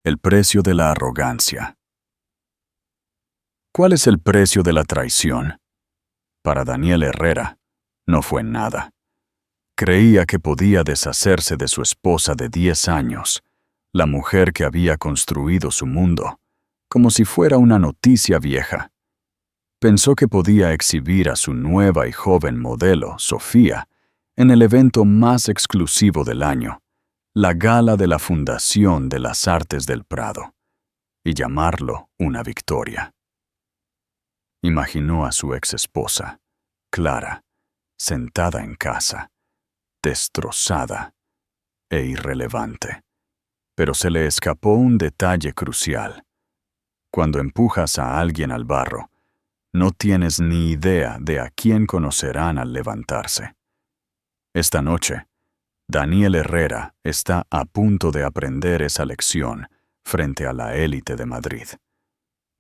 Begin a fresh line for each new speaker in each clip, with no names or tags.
El precio de la arrogancia. ¿Cuál es el precio de la traición? Para Daniel Herrera, no fue nada. Creía que podía deshacerse de su esposa de 10 años, la mujer que había construido su mundo, como si fuera una noticia vieja. Pensó que podía exhibir a su nueva y joven modelo, Sofía, en el evento más exclusivo del año, la gala de la Fundación de las Artes del Prado, y llamarlo una victoria. Imaginó a su exesposa, Clara, sentada en casa, destrozada e irrelevante. Pero se le escapó un detalle crucial. Cuando empujas a alguien al barro, no tienes ni idea de a quién conocerán al levantarse. Esta noche, Daniel Herrera está a punto de aprender esa lección frente a la élite de Madrid,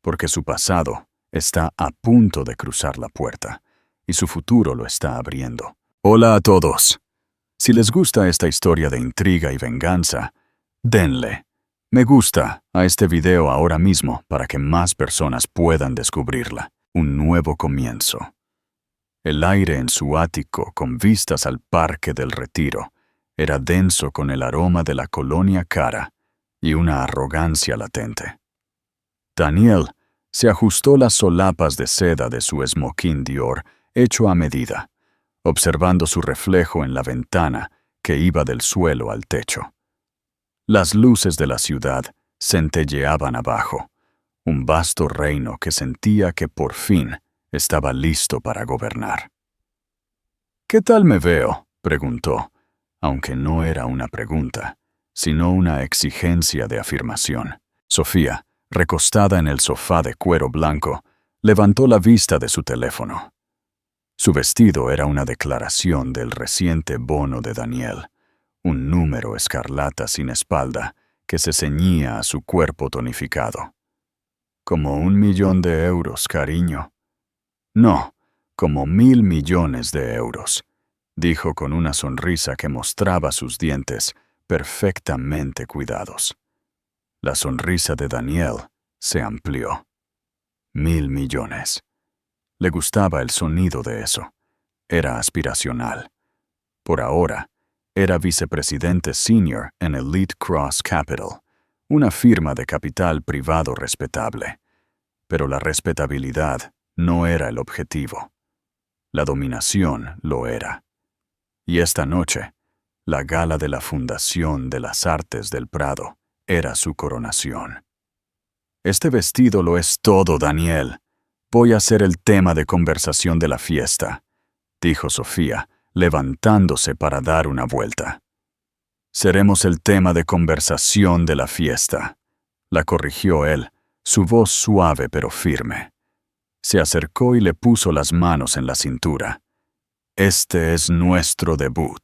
porque su pasado está a punto de cruzar la puerta y su futuro lo está abriendo. Hola a todos. Si les gusta esta historia de intriga y venganza, denle me gusta a este video ahora mismo para que más personas puedan descubrirla. Un nuevo comienzo. El aire en su ático con vistas al Parque del Retiro era denso con el aroma de la colonia cara y una arrogancia latente. Daniel se ajustó las solapas de seda de su smoking Dior hecho a medida, observando su reflejo en la ventana que iba del suelo al techo. Las luces de la ciudad centelleaban abajo, un vasto reino que sentía que por fin estaba listo para gobernar. ¿Qué tal me veo?, preguntó, aunque no era una pregunta, sino una exigencia de afirmación. Sofía, recostada en el sofá de cuero blanco, levantó la vista de su teléfono. Su vestido era una declaración del reciente bono de Daniel, un número escarlata sin espalda que se ceñía a su cuerpo tonificado. Como 1 millón de euros, cariño. No, como 1.000 millones de euros, dijo con una sonrisa que mostraba sus dientes perfectamente cuidados. La sonrisa de Daniel se amplió. 1.000 millones. Le gustaba el sonido de eso. Era aspiracional. Por ahora, era vicepresidente senior en Elite Cross Capital, una firma de capital privado respetable. Pero la respetabilidad no era el objetivo. La dominación lo era. Y esta noche, la gala de la Fundación de las Artes del Prado era su coronación. Este vestido lo es todo, Daniel. Voy a ser el tema de conversación de la fiesta, dijo Sofía, levantándose para dar una vuelta. Seremos el tema de conversación de la fiesta, la corrigió él, su voz suave pero firme. Se acercó y le puso las manos en la cintura. Este es nuestro debut.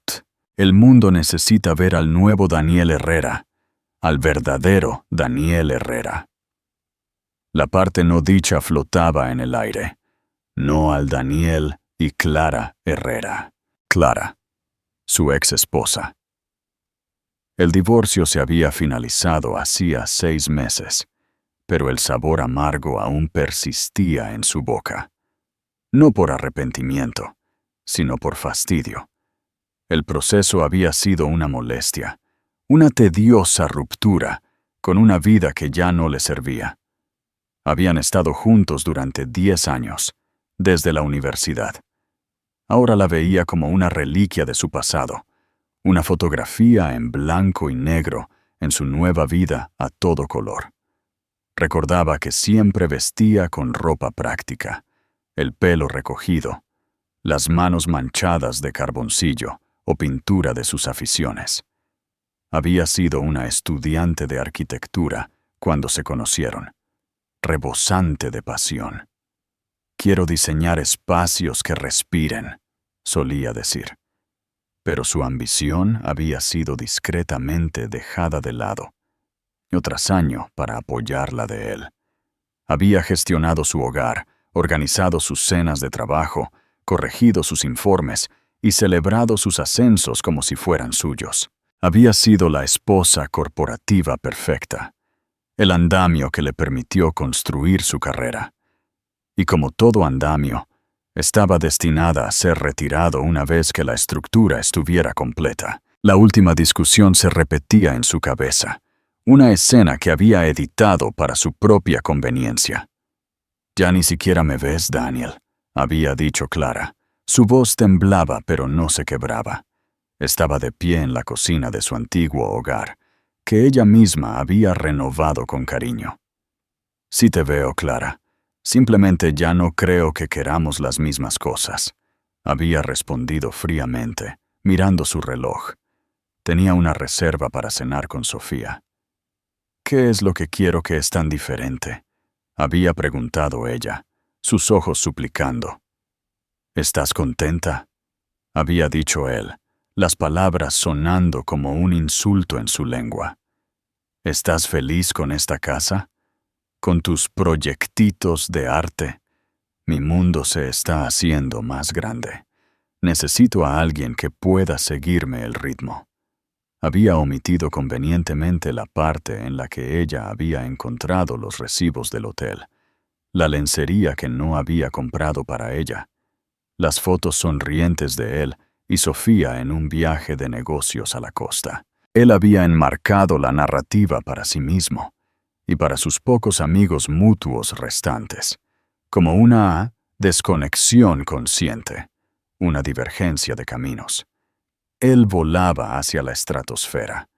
El mundo necesita ver al nuevo Daniel Herrera, al verdadero Daniel Herrera. La parte no dicha flotaba en el aire. No al Daniel y Clara Herrera. Clara, su ex esposa. El divorcio se había finalizado hacía 6 meses, pero el sabor amargo aún persistía en su boca. No por arrepentimiento, sino por fastidio. El proceso había sido una molestia, una tediosa ruptura con una vida que ya no le servía. Habían estado juntos durante 10 años, desde la universidad. Ahora la veía como una reliquia de su pasado, una fotografía en blanco y negro en su nueva vida a todo color. Recordaba que siempre vestía con ropa práctica, el pelo recogido, las manos manchadas de carboncillo o pintura de sus aficiones. Había sido una estudiante de arquitectura cuando se conocieron, rebosante de pasión. Quiero diseñar espacios que respiren, solía decir. Pero su ambición había sido discretamente dejada de lado, año tras año para apoyar la de él. Había gestionado su hogar, organizado sus cenas de trabajo, corregido sus informes y celebrado sus ascensos como si fueran suyos. Había sido la esposa corporativa perfecta. el andamio que le permitió construir su carrera. Y como todo andamio, estaba destinada a ser retirado una vez que la estructura estuviera completa. La última discusión se repetía en su cabeza, una escena que había editado para su propia conveniencia. «Ya ni siquiera me ves, Daniel», había dicho Clara. Su voz temblaba pero no se quebraba. Estaba de pie en la cocina de su antiguo hogar, que ella misma había renovado con cariño. «Sí te veo, Clara. Simplemente ya no creo que queramos las mismas cosas», había respondido fríamente, mirando su reloj. Tenía una reserva para cenar con Sofía. «¿Qué es lo que quiero que es tan diferente?», había preguntado ella, sus ojos suplicando. «¿Estás contenta?», había dicho él, las palabras sonando como un insulto en su lengua. «¿Estás feliz con esta casa? ¿Con tus proyectitos de arte? Mi mundo se está haciendo más grande. Necesito a alguien que pueda seguirme el ritmo». Había omitido convenientemente la parte en la que ella había encontrado los recibos del hotel, la lencería que no había comprado para ella, las fotos sonrientes de él y Sofía en un viaje de negocios a la costa. Él había enmarcado la narrativa para sí mismo y para sus pocos amigos mutuos restantes, como una desconexión consciente, una divergencia de caminos. Él volaba hacia la estratosfera.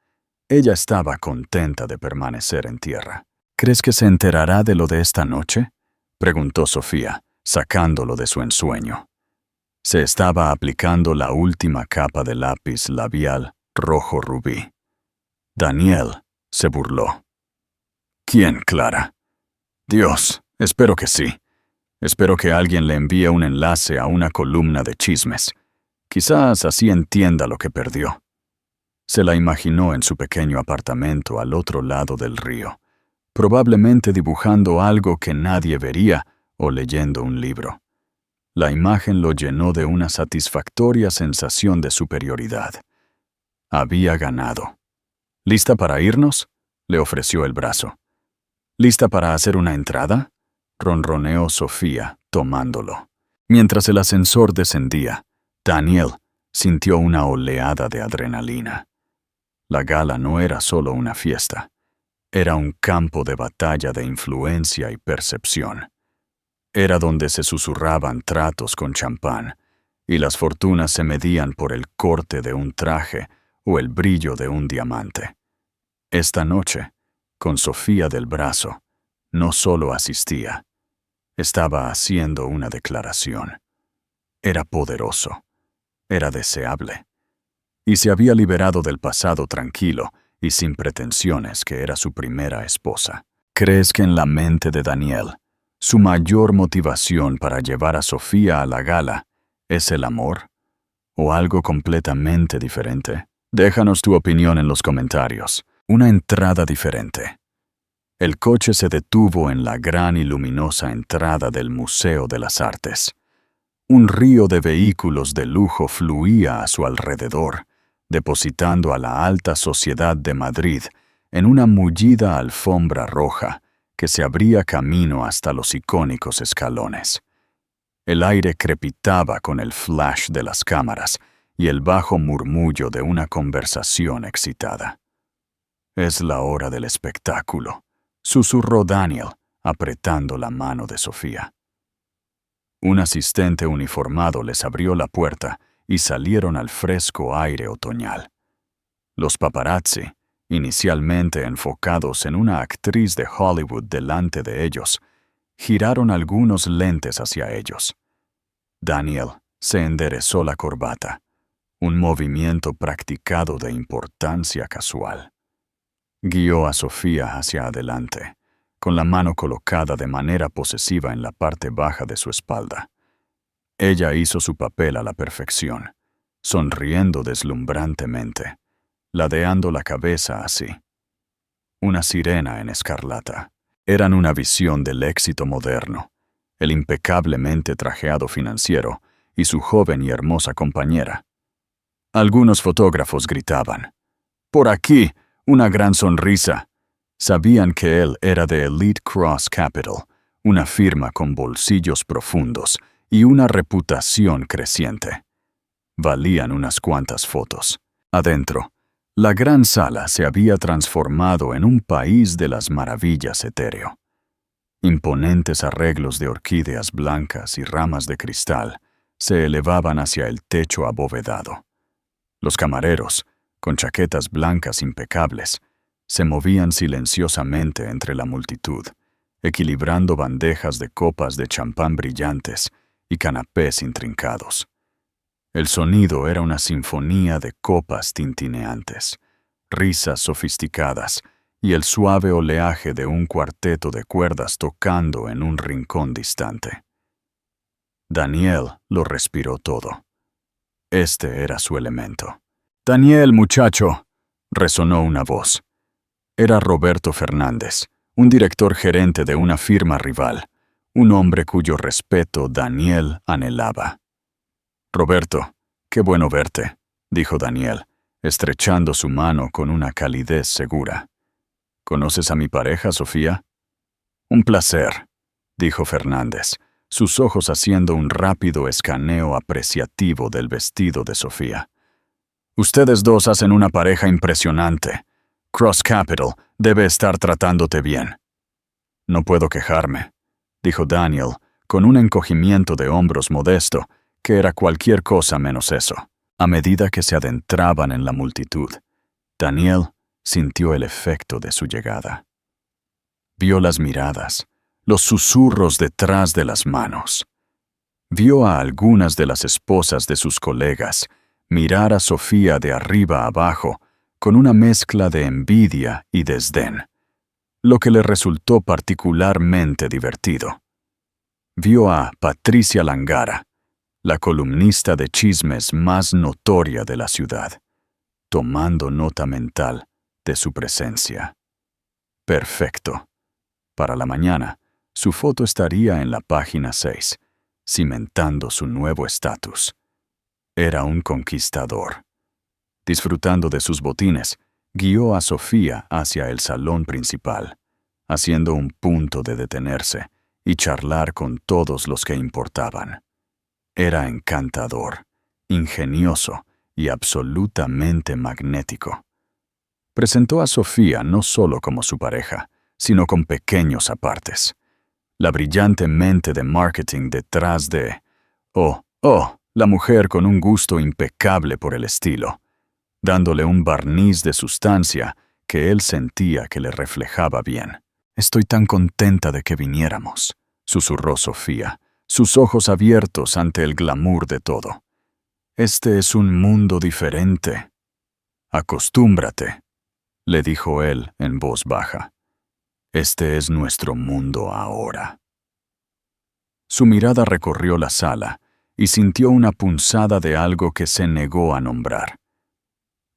Ella estaba contenta de permanecer en tierra. «¿Crees que se enterará de lo de esta noche?», preguntó Sofía, sacándolo de su ensueño. Se estaba aplicando la última capa de lápiz labial rojo rubí. Daniel se burló. «¿Quién, Clara?» «Dios, espero que sí. Espero que alguien le envíe un enlace a una columna de chismes. Quizás así entienda lo que perdió». Se la imaginó en su pequeño apartamento al otro lado del río, probablemente dibujando algo que nadie vería o leyendo un libro. La imagen lo llenó de una satisfactoria sensación de superioridad. Había ganado. «¿Lista para irnos?», le ofreció el brazo. «¿Lista para hacer una entrada?», ronroneó Sofía, tomándolo. Mientras el ascensor descendía, Daniel sintió una oleada de adrenalina. La gala no era solo una fiesta, era un campo de batalla de influencia y percepción. Era donde se susurraban tratos con champán, y las fortunas se medían por el corte de un traje o el brillo de un diamante. Esta noche, con Sofía del brazo, no solo asistía, estaba haciendo una declaración. Era poderoso, era deseable, y se había liberado del pasado tranquilo y sin pretensiones que era su primera esposa. ¿Crees que en la mente de Daniel, su mayor motivación para llevar a Sofía a la gala es el amor? ¿O algo completamente diferente? Déjanos tu opinión en los comentarios. Una entrada diferente. El coche se detuvo en la gran y luminosa entrada del Museo de las Artes. Un río de vehículos de lujo fluía a su alrededor, depositando a la alta sociedad de Madrid en una mullida alfombra roja que se abría camino hasta los icónicos escalones. El aire crepitaba con el flash de las cámaras y el bajo murmullo de una conversación excitada. «Es la hora del espectáculo», susurró Daniel, apretando la mano de Sofía. Un asistente uniformado les abrió la puerta y salieron al fresco aire otoñal. Los paparazzi, inicialmente enfocados en una actriz de Hollywood delante de ellos, giraron algunos lentes hacia ellos. Daniel se enderezó la corbata, un movimiento practicado de importancia casual. Guió a Sofía hacia adelante, con la mano colocada de manera posesiva en la parte baja de su espalda. Ella hizo su papel a la perfección, sonriendo deslumbrantemente, ladeando la cabeza así. Una sirena en escarlata. Eran una visión del éxito moderno, el impecablemente trajeado financiero y su joven y hermosa compañera. Algunos fotógrafos gritaban: «¡Por aquí! ¡Una gran sonrisa!», Sabían que él era de Elite Cross Capital, una firma con bolsillos profundos y una reputación creciente. Valían unas cuantas fotos. Adentro, la gran sala se había transformado en un país de las maravillas etéreo. Imponentes arreglos de orquídeas blancas y ramas de cristal se elevaban hacia el techo abovedado. Los camareros, con chaquetas blancas impecables, se movían silenciosamente entre la multitud, equilibrando bandejas de copas de champán brillantes y canapés intrincados. El sonido era una sinfonía de copas tintineantes, risas sofisticadas y el suave oleaje de un cuarteto de cuerdas tocando en un rincón distante. Daniel lo respiró todo. Este era su elemento. «Daniel, muchacho», resonó una voz. Era Roberto Fernández, un director gerente de una firma rival, un hombre cuyo respeto Daniel anhelaba. «Roberto, qué bueno verte», dijo Daniel, estrechando su mano con una calidez segura. «¿Conoces a mi pareja, Sofía?» «Un placer», dijo Fernández, sus ojos haciendo un rápido escaneo apreciativo del vestido de Sofía. «Ustedes dos hacen una pareja impresionante. Cross Capital debe estar tratándote bien». «No puedo quejarme», dijo Daniel, con un encogimiento de hombros modesto, que era cualquier cosa menos eso. A medida que se adentraban en la multitud, Daniel sintió el efecto de su llegada. Vio las miradas, los susurros detrás de las manos. Vio a algunas de las esposas de sus colegas mirar a Sofía de arriba a abajo con una mezcla de envidia y desdén, lo que le resultó particularmente divertido. Vio a Patricia Langara, la columnista de chismes más notoria de la ciudad, tomando nota mental de su presencia. Perfecto. Para la mañana, su foto estaría en la página 6, cimentando su nuevo estatus. Era un conquistador. Disfrutando de sus botines, guió a Sofía hacia el salón principal, haciendo un punto de detenerse y charlar con todos los que importaban. Era encantador, ingenioso y absolutamente magnético. Presentó a Sofía no solo como su pareja, sino con pequeños apartes. La brillante mente de marketing detrás de... la mujer con un gusto impecable por el estilo, dándole un barniz de sustancia que él sentía que le reflejaba bien. «Estoy tan contenta de que viniéramos», susurró Sofía, sus ojos abiertos ante el glamour de todo. «Este es un mundo diferente». «Acostúmbrate», le dijo él en voz baja. «Este es nuestro mundo ahora». Su mirada recorrió la sala y sintió una punzada de algo que se negó a nombrar.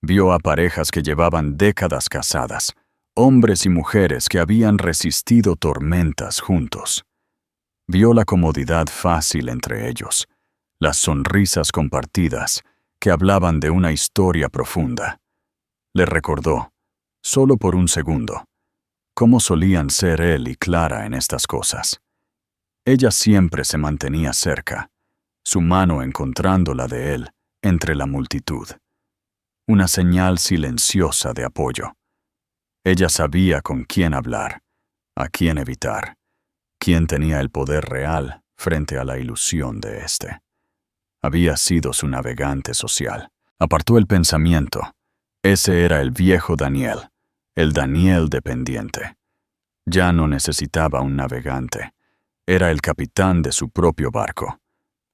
Vio a parejas que llevaban décadas casadas, hombres y mujeres que habían resistido tormentas juntos. Vio la comodidad fácil entre ellos, las sonrisas compartidas que hablaban de una historia profunda. Le recordó, solo por un segundo, cómo solían ser él y Clara en estas cosas. Ella siempre se mantenía cerca, su mano encontrando la de él entre la multitud. Una señal silenciosa de apoyo. Ella sabía con quién hablar, a quién evitar, quién tenía el poder real frente a la ilusión de éste. Había sido su navegante social. Apartó el pensamiento. Ese era el viejo Daniel, el Daniel dependiente. Ya no necesitaba un navegante. Era el capitán de su propio barco.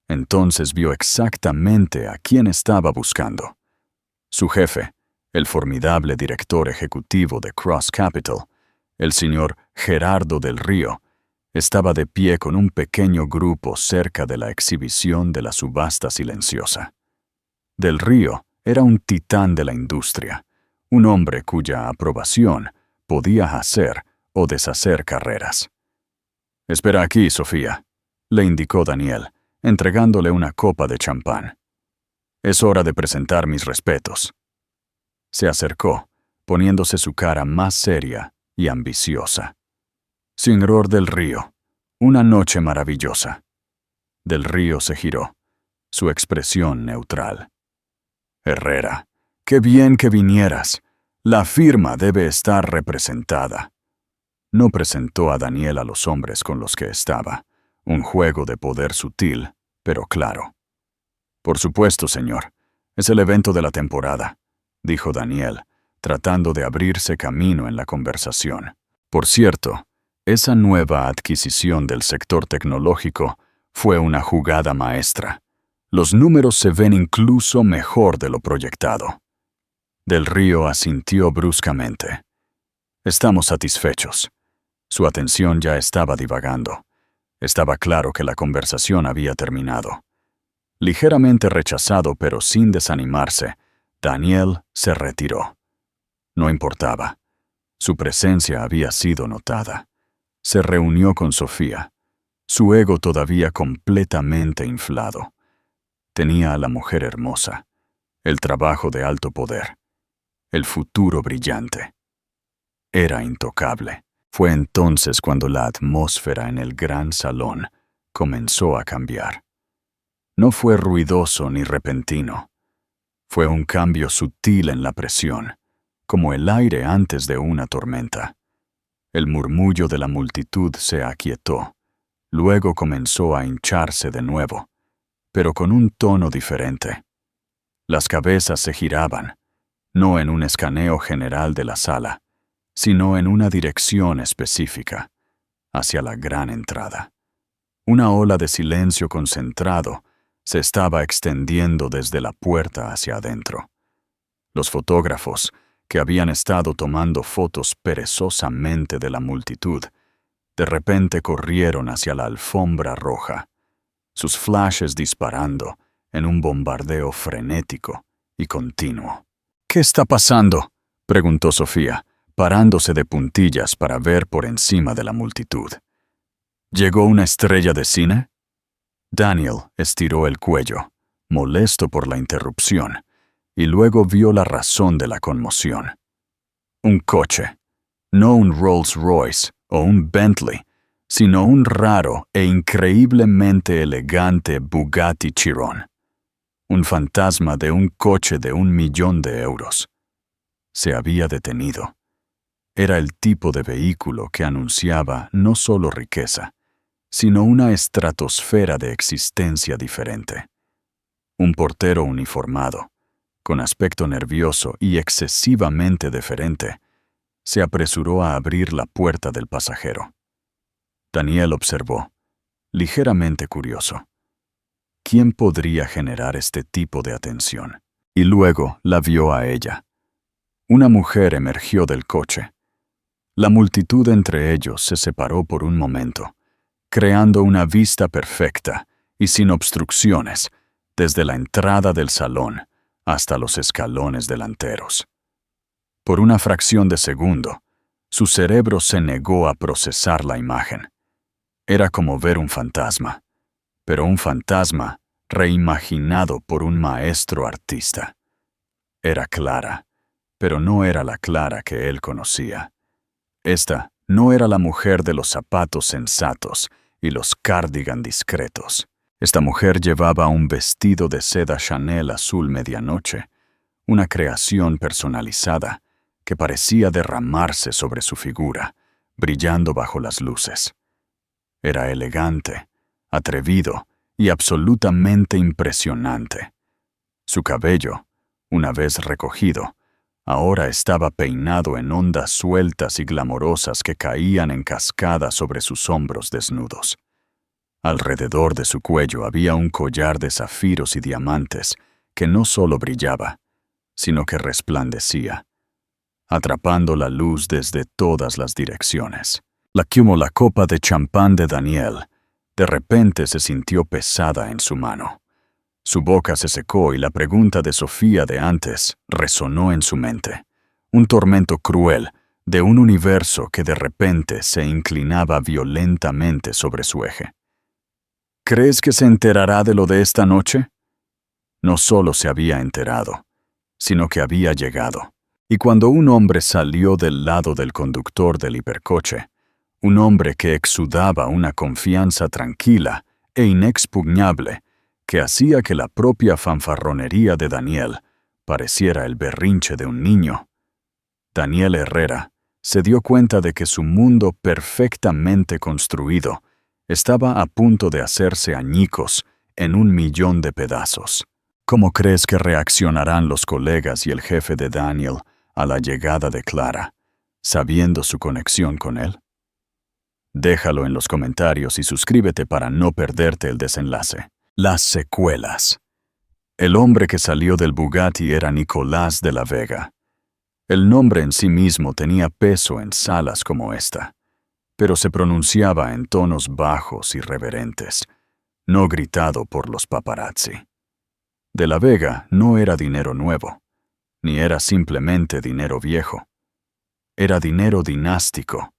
Entonces vio exactamente a quién estaba buscando. Su jefe, el formidable director ejecutivo de Cross Capital, el señor Gerardo del Río, estaba de pie con un pequeño grupo cerca de la exhibición de la subasta silenciosa. Del Río era un titán de la industria, un hombre cuya aprobación podía hacer o deshacer carreras. «Espera aquí, Sofía», le indicó Daniel, entregándole una copa de champán. «Es hora de presentar mis respetos». Se acercó, poniéndose su cara más seria y ambiciosa. Señor del Río, una noche maravillosa. Del Río se giró, su expresión neutral. Herrera, qué bien que vinieras. La firma debe estar representada. No presentó a Daniel a los hombres con los que estaba, un juego de poder sutil, pero claro. Por supuesto, señor. Es el evento de la temporada, dijo Daniel, tratando de abrirse camino en la conversación. Por cierto, esa nueva adquisición del sector tecnológico fue una jugada maestra. Los números se ven incluso mejor de lo proyectado. Del Río asintió bruscamente. Estamos satisfechos. Su atención ya estaba divagando. Estaba claro que la conversación había terminado. Ligeramente rechazado pero sin desanimarse, Daniel se retiró. No importaba. Su presencia había sido notada. Se reunió con Sofía, su ego todavía completamente inflado. Tenía a la mujer hermosa, el trabajo de alto poder, el futuro brillante. Era intocable. Fue entonces cuando la atmósfera en el gran salón comenzó a cambiar. No fue ruidoso ni repentino. Fue un cambio sutil en la presión, como el aire antes de una tormenta. El murmullo de la multitud se aquietó. Luego comenzó a hincharse de nuevo, pero con un tono diferente. Las cabezas se giraban, no en un escaneo general de la sala, sino en una dirección específica, hacia la gran entrada. Una ola de silencio concentrado se estaba extendiendo desde la puerta hacia adentro. Los fotógrafos, que habían estado tomando fotos perezosamente de la multitud, de repente corrieron hacia la alfombra roja, sus flashes disparando en un bombardeo frenético y continuo. «¿Qué está pasando?», preguntó Sofía, parándose de puntillas para ver por encima de la multitud. «¿Llegó una estrella de cine?». Daniel estiró el cuello, molesto por la interrupción, y luego vio la razón de la conmoción. Un coche, no un Rolls Royce o un Bentley, sino un raro e increíblemente elegante Bugatti Chiron. Un fantasma de un coche de 1 millón de euros. Se había detenido. Era el tipo de vehículo que anunciaba no solo riqueza, sino una estratosfera de existencia diferente. Un portero uniformado, con aspecto nervioso y excesivamente deferente, se apresuró a abrir la puerta del pasajero. Daniel observó, ligeramente curioso. ¿Quién podría generar este tipo de atención? Y luego la vio a ella. Una mujer emergió del coche. La multitud entre ellos se separó por un momento, creando una vista perfecta y sin obstrucciones desde la entrada del salón hasta los escalones delanteros. Por una fracción de segundo, su cerebro se negó a procesar la imagen. Era como ver un fantasma, pero un fantasma reimaginado por un maestro artista. Era Clara, pero no era la Clara que él conocía. Esta no era la mujer de los zapatos sensatos y los cardigan discretos. Esta mujer llevaba un vestido de seda Chanel azul medianoche, una creación personalizada que parecía derramarse sobre su figura, brillando bajo las luces. Era elegante, atrevido y absolutamente impresionante. Su cabello, una vez recogido, ahora estaba peinado en ondas sueltas y glamorosas que caían en cascada sobre sus hombros desnudos. Alrededor de su cuello había un collar de zafiros y diamantes que no solo brillaba, sino que resplandecía, atrapando la luz desde todas las direcciones. La copa de champán de Daniel de repente se sintió pesada en su mano. Su boca se secó y la pregunta de Sofía de antes resonó en su mente. Un tormento cruel de un universo que de repente se inclinaba violentamente sobre su eje. ¿Crees que se enterará de lo de esta noche? No solo se había enterado, sino que había llegado. Y cuando un hombre salió del lado del conductor del hipercoche, un hombre que exudaba una confianza tranquila e inexpugnable que hacía que la propia fanfarronería de Daniel pareciera el berrinche de un niño, Daniel Herrera se dio cuenta de que su mundo perfectamente construido estaba a punto de hacerse añicos en 1.000.000 de pedazos. ¿Cómo crees que reaccionarán los colegas y el jefe de Daniel a la llegada de Clara, sabiendo su conexión con él? Déjalo en los comentarios y suscríbete para no perderte el desenlace. Las secuelas. El hombre que salió del Bugatti era Nicolás de la Vega. El nombre en sí mismo tenía peso en salas como esta, pero se pronunciaba en tonos bajos y reverentes, no gritado por los paparazzi. De la Vega no era dinero nuevo, ni era simplemente dinero viejo. Era dinero dinástico,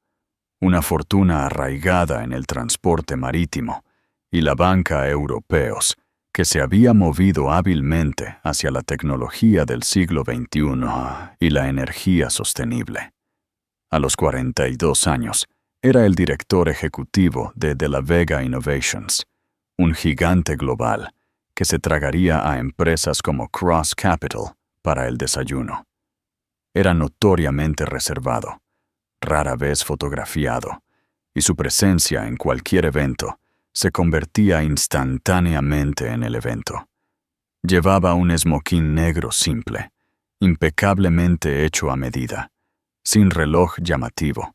una fortuna arraigada en el transporte marítimo y la banca europeos, que se había movido hábilmente hacia la tecnología del siglo XXI y la energía sostenible. A los 42 años, era el director ejecutivo de la Vega Innovations, un gigante global que se tragaría a empresas como Cross Capital para el desayuno. Era notoriamente reservado, rara vez fotografiado, y su presencia en cualquier evento se convertía instantáneamente en el evento. Llevaba un esmoquín negro simple, impecablemente hecho a medida, sin reloj llamativo,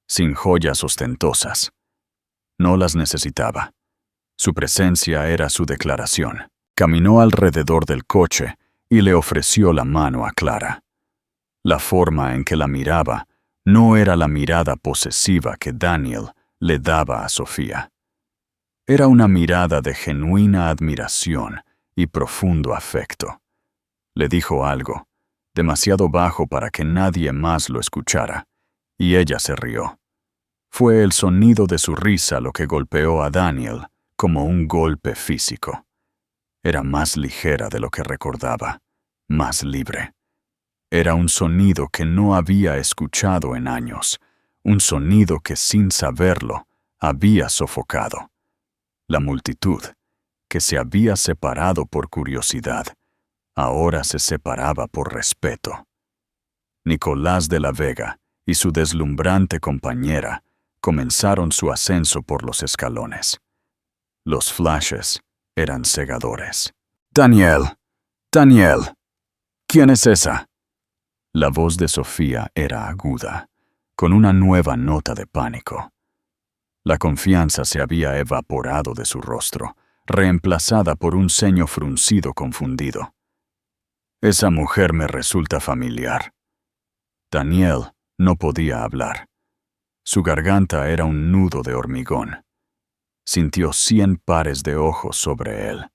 sin joyas ostentosas. No las necesitaba. Su presencia era su declaración. Caminó alrededor del coche y le ofreció la mano a Clara. La forma en que la miraba no era la mirada posesiva que Daniel le daba a Sofía. Era una mirada de genuina admiración y profundo afecto. Le dijo algo, demasiado bajo para que nadie más lo escuchara, y ella se rió. Fue el sonido de su risa lo que golpeó a Daniel como un golpe físico. Era más ligera de lo que recordaba, más libre. Era un sonido que no había escuchado en años, un sonido que sin saberlo había sofocado. La multitud, que se había separado por curiosidad, ahora se separaba por respeto. Nicolás de la Vega y su deslumbrante compañera comenzaron su ascenso por los escalones. Los flashes eran cegadores. «Daniel, Daniel, ¿quién es esa?» La voz de Sofía era aguda, con una nueva nota de pánico. La confianza se había evaporado de su rostro, reemplazada por un ceño fruncido confundido. «Esa mujer me resulta familiar». Daniel no podía hablar. Su garganta era un nudo de hormigón. Sintió 100 pares de ojos sobre él.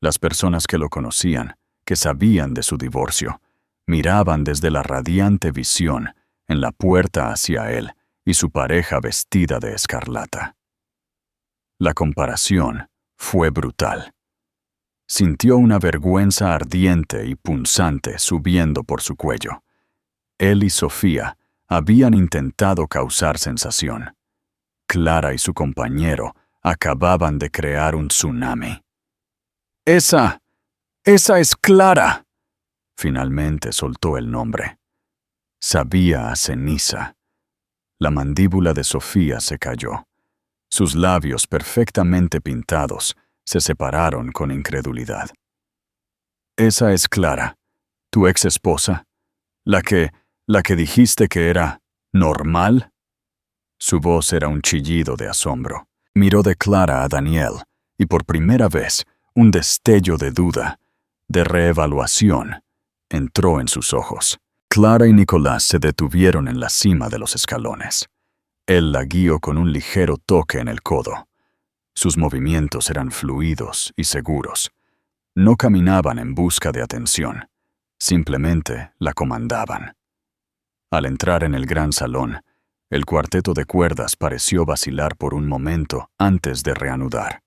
Las personas que lo conocían, que sabían de su divorcio, miraban desde la radiante visión en la puerta hacia él y su pareja vestida de escarlata. La comparación fue brutal. Sintió una vergüenza ardiente y punzante subiendo por su cuello. Él y Sofía habían intentado causar sensación. Clara y su compañero acababan de crear un tsunami. ¡Esa es Clara!», finalmente soltó el nombre. Sabía a ceniza. La mandíbula de Sofía se cayó. Sus labios perfectamente pintados se separaron con incredulidad. «Esa es Clara, tu ex esposa, la que dijiste que era normal». Su voz era un chillido de asombro. Miró de Clara a Daniel, y por primera vez un destello de duda, de reevaluación, entró en sus ojos. Clara y Nicolás se detuvieron en la cima de los escalones. Él la guió con un ligero toque en el codo. Sus movimientos eran fluidos y seguros. No caminaban en busca de atención, simplemente la comandaban. Al entrar en el gran salón, el cuarteto de cuerdas pareció vacilar por un momento antes de reanudar.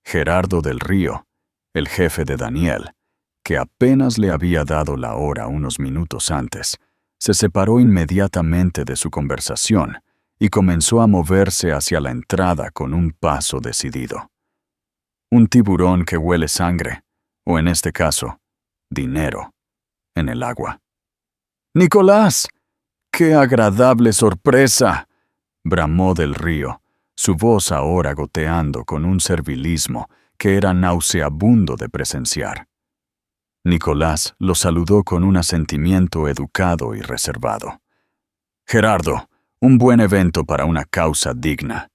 Gerardo del Río, el jefe de Daniel, que apenas le había dado la hora unos minutos antes, se separó inmediatamente de su conversación y comenzó a moverse hacia la entrada con un paso decidido. Un tiburón que huele sangre, o en este caso, dinero, en el agua. ¡Nicolás! ¡Qué agradable sorpresa!, bramó Del Río, su voz ahora goteando con un servilismo que era nauseabundo de presenciar. Nicolás lo saludó con un asentimiento educado y reservado. «Gerardo, un buen evento para una causa digna».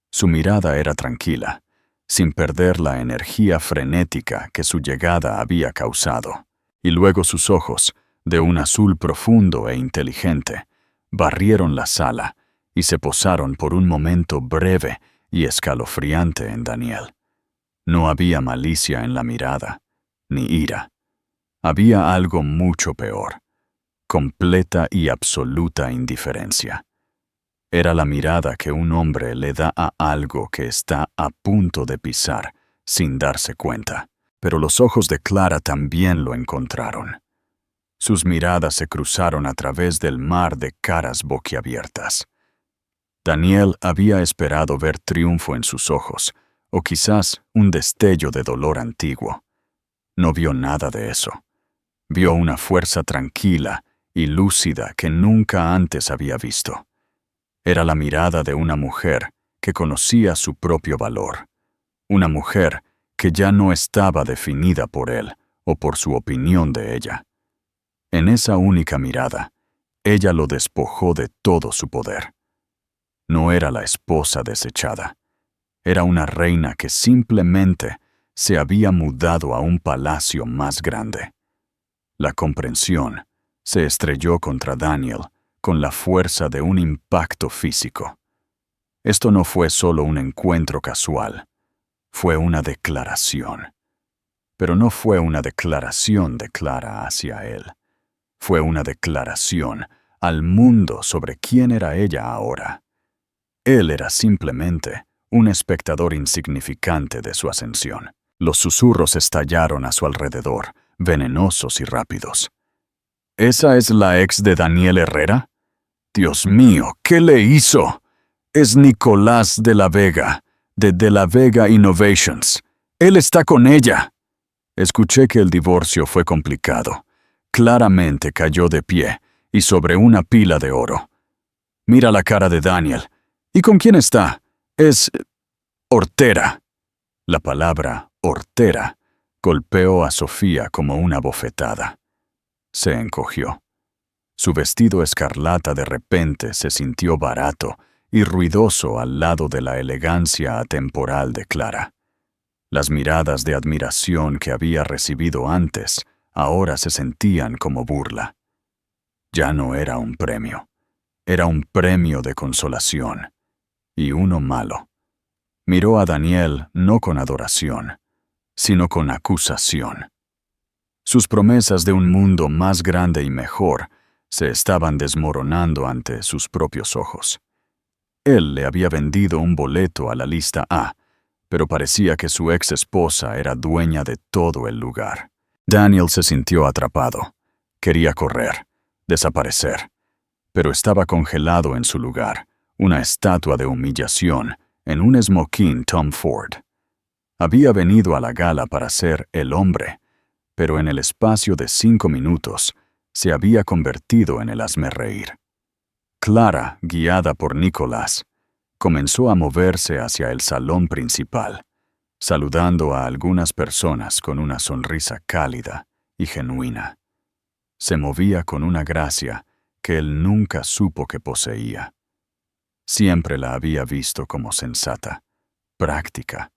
Su mirada era tranquila, sin perder la energía frenética que su llegada había causado, y luego sus ojos, de un azul profundo e inteligente, barrieron la sala y se posaron por un momento breve y escalofriante en Daniel. No había malicia en la mirada, ni ira. Había algo mucho peor: completa y absoluta indiferencia. Era la mirada que un hombre le da a algo que está a punto de pisar, sin darse cuenta. Pero los ojos de Clara también lo encontraron. Sus miradas se cruzaron a través del mar de caras boquiabiertas. Daniel había esperado ver triunfo en sus ojos, o quizás un destello de dolor antiguo. No vio nada de eso. Vio una fuerza tranquila y lúcida que nunca antes había visto. Era la mirada de una mujer que conocía su propio valor. Una mujer que ya no estaba definida por él o por su opinión de ella. En esa única mirada, ella lo despojó de todo su poder. No era la esposa desechada. Era una reina que simplemente se había mudado a un palacio más grande. La comprensión se estrelló contra Daniel con la fuerza de un impacto físico. Esto no fue solo un encuentro casual, fue una declaración. Pero no fue una declaración de Clara hacia él. Fue una declaración al mundo sobre quién era ella ahora. Él era simplemente un espectador insignificante de su ascensión. Los susurros estallaron a su alrededor, venenosos y rápidos. ¿Esa es la ex de Daniel Herrera? Dios mío, ¿qué le hizo? Es Nicolás de la Vega, de la Vega Innovations. Él está con ella. Escuché que el divorcio fue complicado. Claramente cayó de pie y sobre una pila de oro. Mira la cara de Daniel. ¿Y con quién está? Es hortera. La palabra hortera golpeó a Sofía como una bofetada. Se encogió. Su vestido escarlata de repente se sintió barato y ruidoso al lado de la elegancia atemporal de Clara. Las miradas de admiración que había recibido antes ahora se sentían como burla. Ya no era un premio. Era un premio de consolación. Y uno malo. Miró a Daniel no con adoración, sino con acusación. Sus promesas de un mundo más grande y mejor se estaban desmoronando ante sus propios ojos. Él le había vendido un boleto a la lista A, pero parecía que su ex esposa era dueña de todo el lugar. Daniel se sintió atrapado. Quería correr, desaparecer, pero estaba congelado en su lugar, una estatua de humillación, en un smoking Tom Ford. Había venido a la gala para ser el hombre, pero en el espacio de 5 minutos se había convertido en el hazmerreír. Clara, guiada por Nicolás, comenzó a moverse hacia el salón principal, saludando a algunas personas con una sonrisa cálida y genuina. Se movía con una gracia que él nunca supo que poseía. Siempre la había visto como sensata, práctica.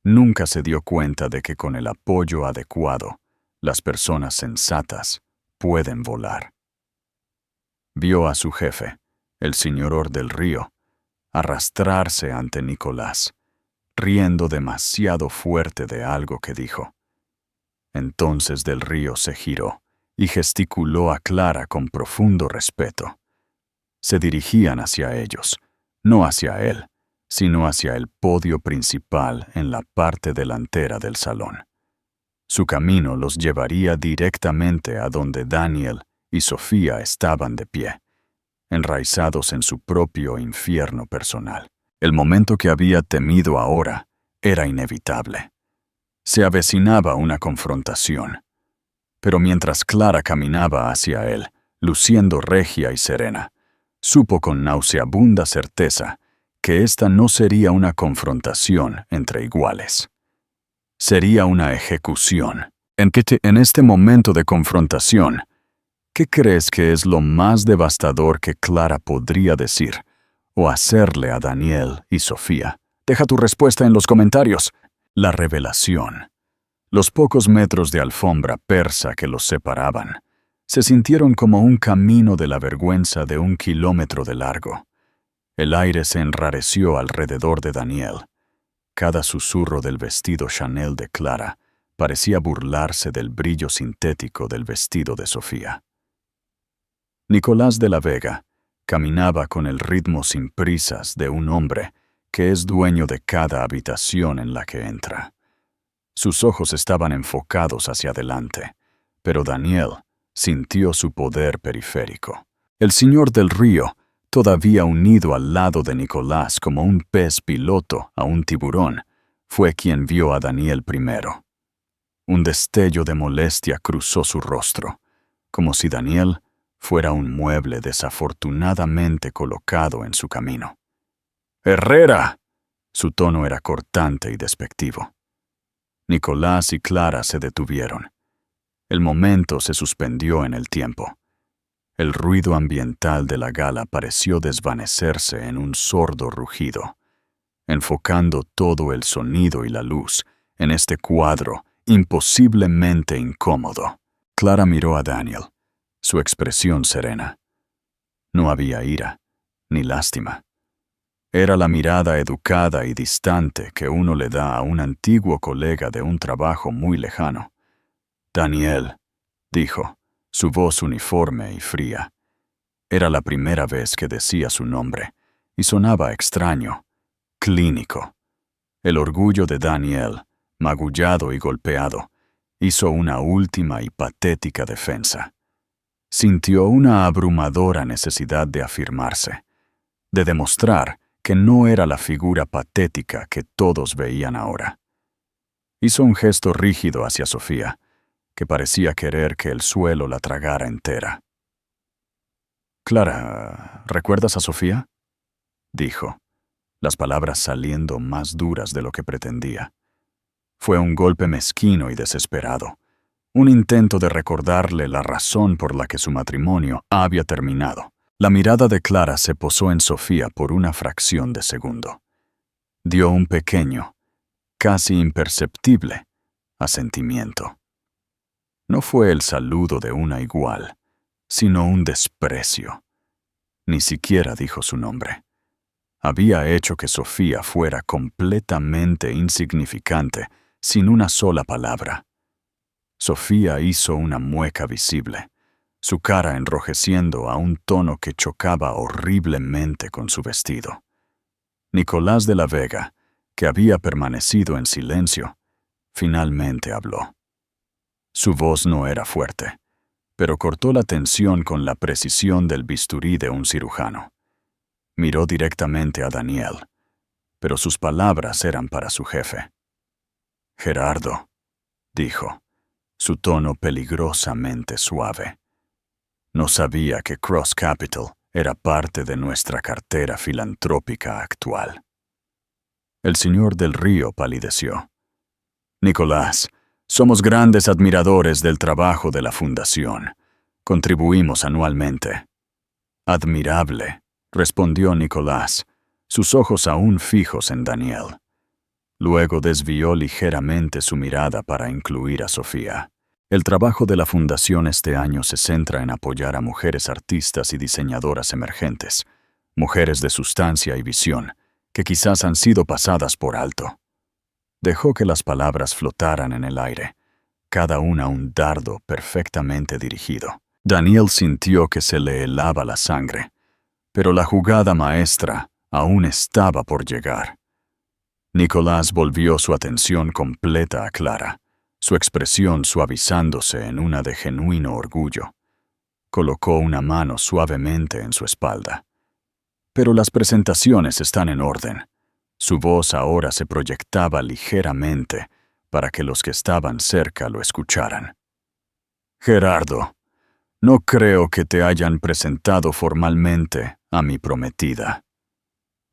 Nunca se dio cuenta de que con el apoyo adecuado, las personas sensatas pueden volar. Vio a su jefe, el señor Del Río, arrastrarse ante Nicolás, riendo demasiado fuerte de algo que dijo. Entonces Del Río se giró y gesticuló a Clara con profundo respeto. Se dirigían hacia ellos, no hacia él, sino hacia el podio principal en la parte delantera del salón. Su camino los llevaría directamente a donde Daniel y Sofía estaban de pie, enraizados en su propio infierno personal. El momento que había temido ahora era inevitable. Se avecinaba una confrontación. Pero mientras Clara caminaba hacia él, luciendo regia y serena, supo con nauseabunda certeza que esta no sería una confrontación entre iguales. Sería una ejecución. En este momento de confrontación, ¿qué crees que es lo más devastador que Clara podría decir o hacerle a Daniel y Sofía? Deja tu respuesta en los comentarios. La revelación. Los pocos metros de alfombra persa que los separaban se sintieron como un camino de la vergüenza de 1 kilómetro de largo. El aire se enrareció alrededor de Daniel. Cada susurro del vestido Chanel de Clara parecía burlarse del brillo sintético del vestido de Sofía. Nicolás de la Vega caminaba con el ritmo sin prisas de un hombre que es dueño de cada habitación en la que entra. Sus ojos estaban enfocados hacia adelante, pero Daniel sintió su poder periférico. El señor del río, todavía unido al lado de Nicolás como un pez piloto a un tiburón, fue quien vio a Daniel primero. Un destello de molestia cruzó su rostro, como si Daniel fuera un mueble desafortunadamente colocado en su camino. ¡Herrera! Su tono era cortante y despectivo. Nicolás y Clara se detuvieron. El momento se suspendió en el tiempo. El ruido ambiental de la gala pareció desvanecerse en un sordo rugido, enfocando todo el sonido y la luz en este cuadro imposiblemente incómodo. Clara miró a Daniel, su expresión serena. No había ira, ni lástima. Era la mirada educada y distante que uno le da a un antiguo colega de un trabajo muy lejano. Daniel, dijo, su voz uniforme y fría. Era la primera vez que decía su nombre, y sonaba extraño, clínico. El orgullo de Daniel, magullado y golpeado, hizo una última y patética defensa. Sintió una abrumadora necesidad de afirmarse, de demostrar que no era la figura patética que todos veían ahora. Hizo un gesto rígido hacia Sofía, que parecía querer que el suelo la tragara entera. «Clara, ¿recuerdas a Sofía?», dijo, las palabras saliendo más duras de lo que pretendía. Fue un golpe mezquino y desesperado, un intento de recordarle la razón por la que su matrimonio había terminado. La mirada de Clara se posó en Sofía por una fracción de segundo. Dio un pequeño, casi imperceptible, asentimiento. No fue el saludo de una igual, sino un desprecio. Ni siquiera dijo su nombre. Había hecho que Sofía fuera completamente insignificante, sin una sola palabra. Sofía hizo una mueca visible, su cara enrojeciendo a un tono que chocaba horriblemente con su vestido. Nicolás de la Vega, que había permanecido en silencio, finalmente habló. Su voz no era fuerte, pero cortó la tensión con la precisión del bisturí de un cirujano. Miró directamente a Daniel, pero sus palabras eran para su jefe. «Gerardo», dijo, su tono peligrosamente suave. «No sabía que Cross Capital era parte de nuestra cartera filantrópica actual». El señor del río palideció. «Nicolás, somos grandes admiradores del trabajo de la Fundación. Contribuimos anualmente». «Admirable», respondió Nicolás, sus ojos aún fijos en Daniel. Luego desvió ligeramente su mirada para incluir a Sofía. El trabajo de la Fundación este año se centra en apoyar a mujeres artistas y diseñadoras emergentes, mujeres de sustancia y visión, que quizás han sido pasadas por alto. Dejó que las palabras flotaran en el aire, cada una un dardo perfectamente dirigido. Daniel sintió que se le helaba la sangre, pero la jugada maestra aún estaba por llegar. Nicolás volvió su atención completa a Clara, su expresión suavizándose en una de genuino orgullo. Colocó una mano suavemente en su espalda. Pero las presentaciones están en orden. Su voz ahora se proyectaba ligeramente para que los que estaban cerca lo escucharan. Gerardo, no creo que te hayan presentado formalmente a mi prometida.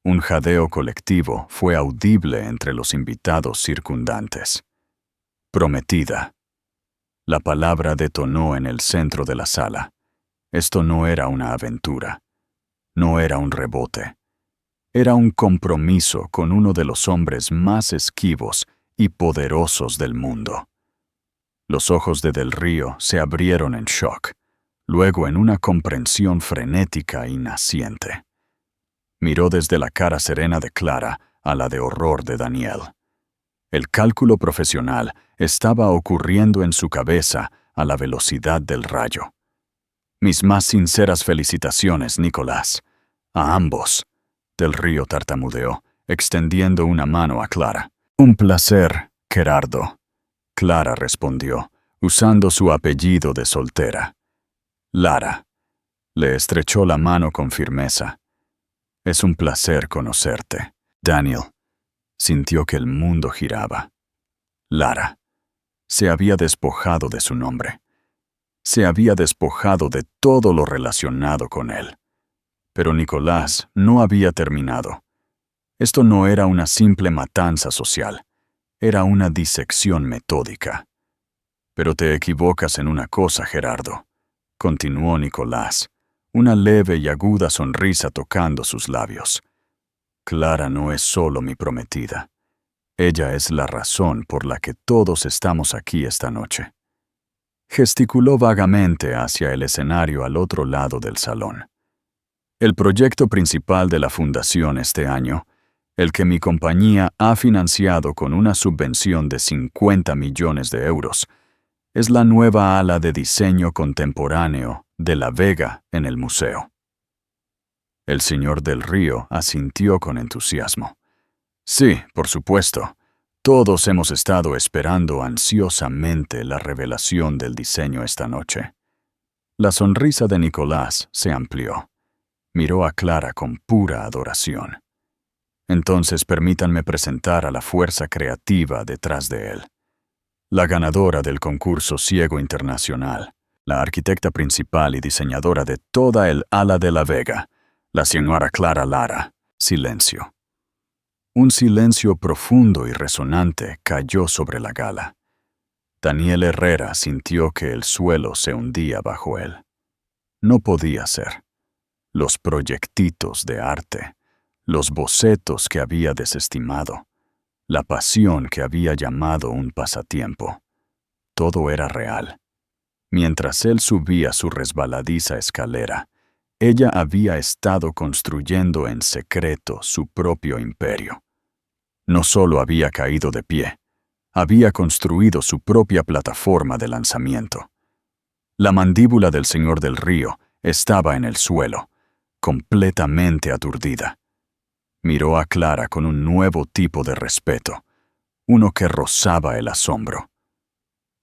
Un jadeo colectivo fue audible entre los invitados circundantes. Prometida. La palabra detonó en el centro de la sala. Esto no era una aventura. No era un rebote. Era un compromiso con uno de los hombres más esquivos y poderosos del mundo. Los ojos de Del Río se abrieron en shock, luego en una comprensión frenética y naciente. Miró desde la cara serena de Clara a la de horror de Daniel. El cálculo profesional estaba ocurriendo en su cabeza a la velocidad del rayo. Mis más sinceras felicitaciones, Nicolás. A ambos. Del Río tartamudeó, extendiendo una mano a Clara. Un placer, Gerardo. Clara respondió, usando su apellido de soltera. Lara. Le estrechó la mano con firmeza. Es un placer conocerte. Daniel. Sintió que el mundo giraba. Lara. Se había despojado de su nombre. Se había despojado de todo lo relacionado con él. Pero Nicolás no había terminado. Esto no era una simple matanza social. Era una disección metódica. Pero te equivocas en una cosa, Gerardo, continuó Nicolás, una leve y aguda sonrisa tocando sus labios. Clara no es solo mi prometida. Ella es la razón por la que todos estamos aquí esta noche. Gesticuló vagamente hacia el escenario al otro lado del salón. El proyecto principal de la fundación este año, el que mi compañía ha financiado con una subvención de 50 millones de euros, es la nueva ala de diseño contemporáneo de La Vega en el museo. El señor Del Río asintió con entusiasmo. Sí, por supuesto. Todos hemos estado esperando ansiosamente la revelación del diseño esta noche. La sonrisa de Nicolás se amplió. Miró a Clara con pura adoración. Entonces permítanme presentar a la fuerza creativa detrás de él. La ganadora del concurso Ciego Internacional, la arquitecta principal y diseñadora de toda el ala de La Vega, la señora Clara Lara. Silencio. Un silencio profundo y resonante cayó sobre la gala. Daniel Herrera sintió que el suelo se hundía bajo él. No podía ser. Los proyectitos de arte, los bocetos que había desestimado, la pasión que había llamado un pasatiempo. Todo era real. Mientras él subía su resbaladiza escalera, ella había estado construyendo en secreto su propio imperio. No solo había caído de pie, había construido su propia plataforma de lanzamiento. La mandíbula del señor Del Río estaba en el suelo, completamente aturdida. Miró a Clara con un nuevo tipo de respeto, uno que rozaba el asombro.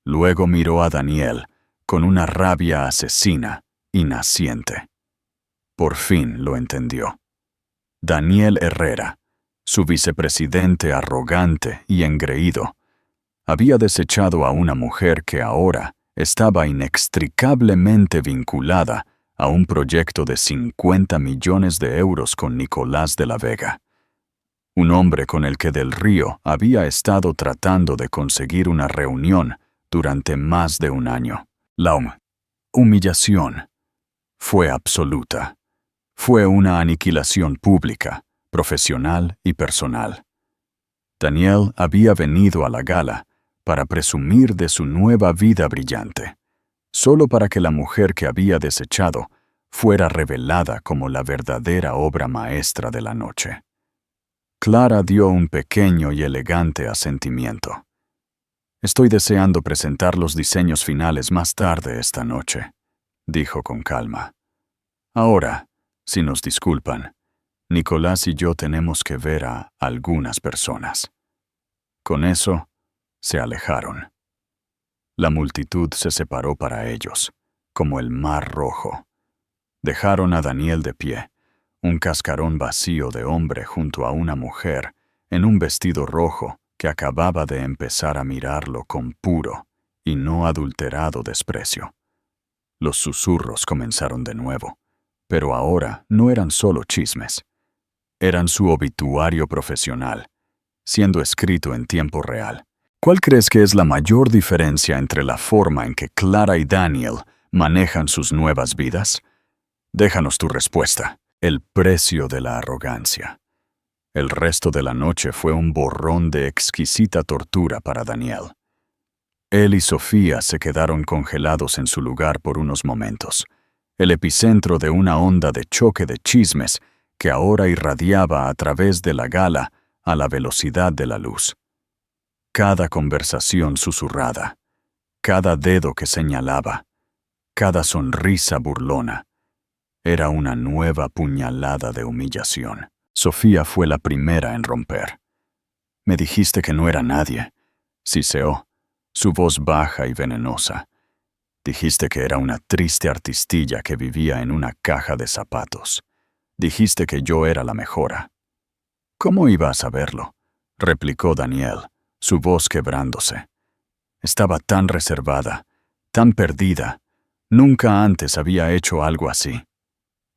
Luego miró a Daniel con una rabia asesina y naciente. Por fin lo entendió. Daniel Herrera, su vicepresidente arrogante y engreído, había desechado a una mujer que ahora estaba inextricablemente vinculada a un proyecto de 50 millones de euros con Nicolás de la Vega, un hombre con el que Del Río había estado tratando de conseguir una reunión durante más de un año. La humillación fue absoluta. Fue una aniquilación pública, profesional y personal. Daniel había venido a la gala para presumir de su nueva vida brillante, solo para que la mujer que había desechado fuera revelada como la verdadera obra maestra de la noche. Clara dio un pequeño y elegante asentimiento. Estoy deseando presentar los diseños finales más tarde esta noche, dijo con calma. Ahora, si nos disculpan, Nicolás y yo tenemos que ver a algunas personas. Con eso, se alejaron. La multitud se separó para ellos, como el mar rojo. Dejaron a Daniel de pie, un cascarón vacío de hombre junto a una mujer en un vestido rojo que acababa de empezar a mirarlo con puro y no adulterado desprecio. Los susurros comenzaron de nuevo, pero ahora no eran solo chismes. Eran su obituario profesional, siendo escrito en tiempo real. ¿Cuál crees que es la mayor diferencia entre la forma en que Clara y Daniel manejan sus nuevas vidas? Déjanos tu respuesta. El precio de la arrogancia. El resto de la noche fue un borrón de exquisita tortura para Daniel. Él y Sofía se quedaron congelados en su lugar por unos momentos, el epicentro de una onda de choque de chismes que ahora irradiaba a través de la gala a la velocidad de la luz. Cada conversación susurrada, cada dedo que señalaba, cada sonrisa burlona, era una nueva puñalada de humillación. Sofía fue la primera en romper. Me dijiste que no era nadie, siseó, su voz baja y venenosa. Dijiste que era una triste artistilla que vivía en una caja de zapatos. Dijiste que yo era la mejora. ¿Cómo iba a saberlo?, replicó Daniel, su voz quebrándose. Estaba tan reservada, tan perdida. Nunca antes había hecho algo así.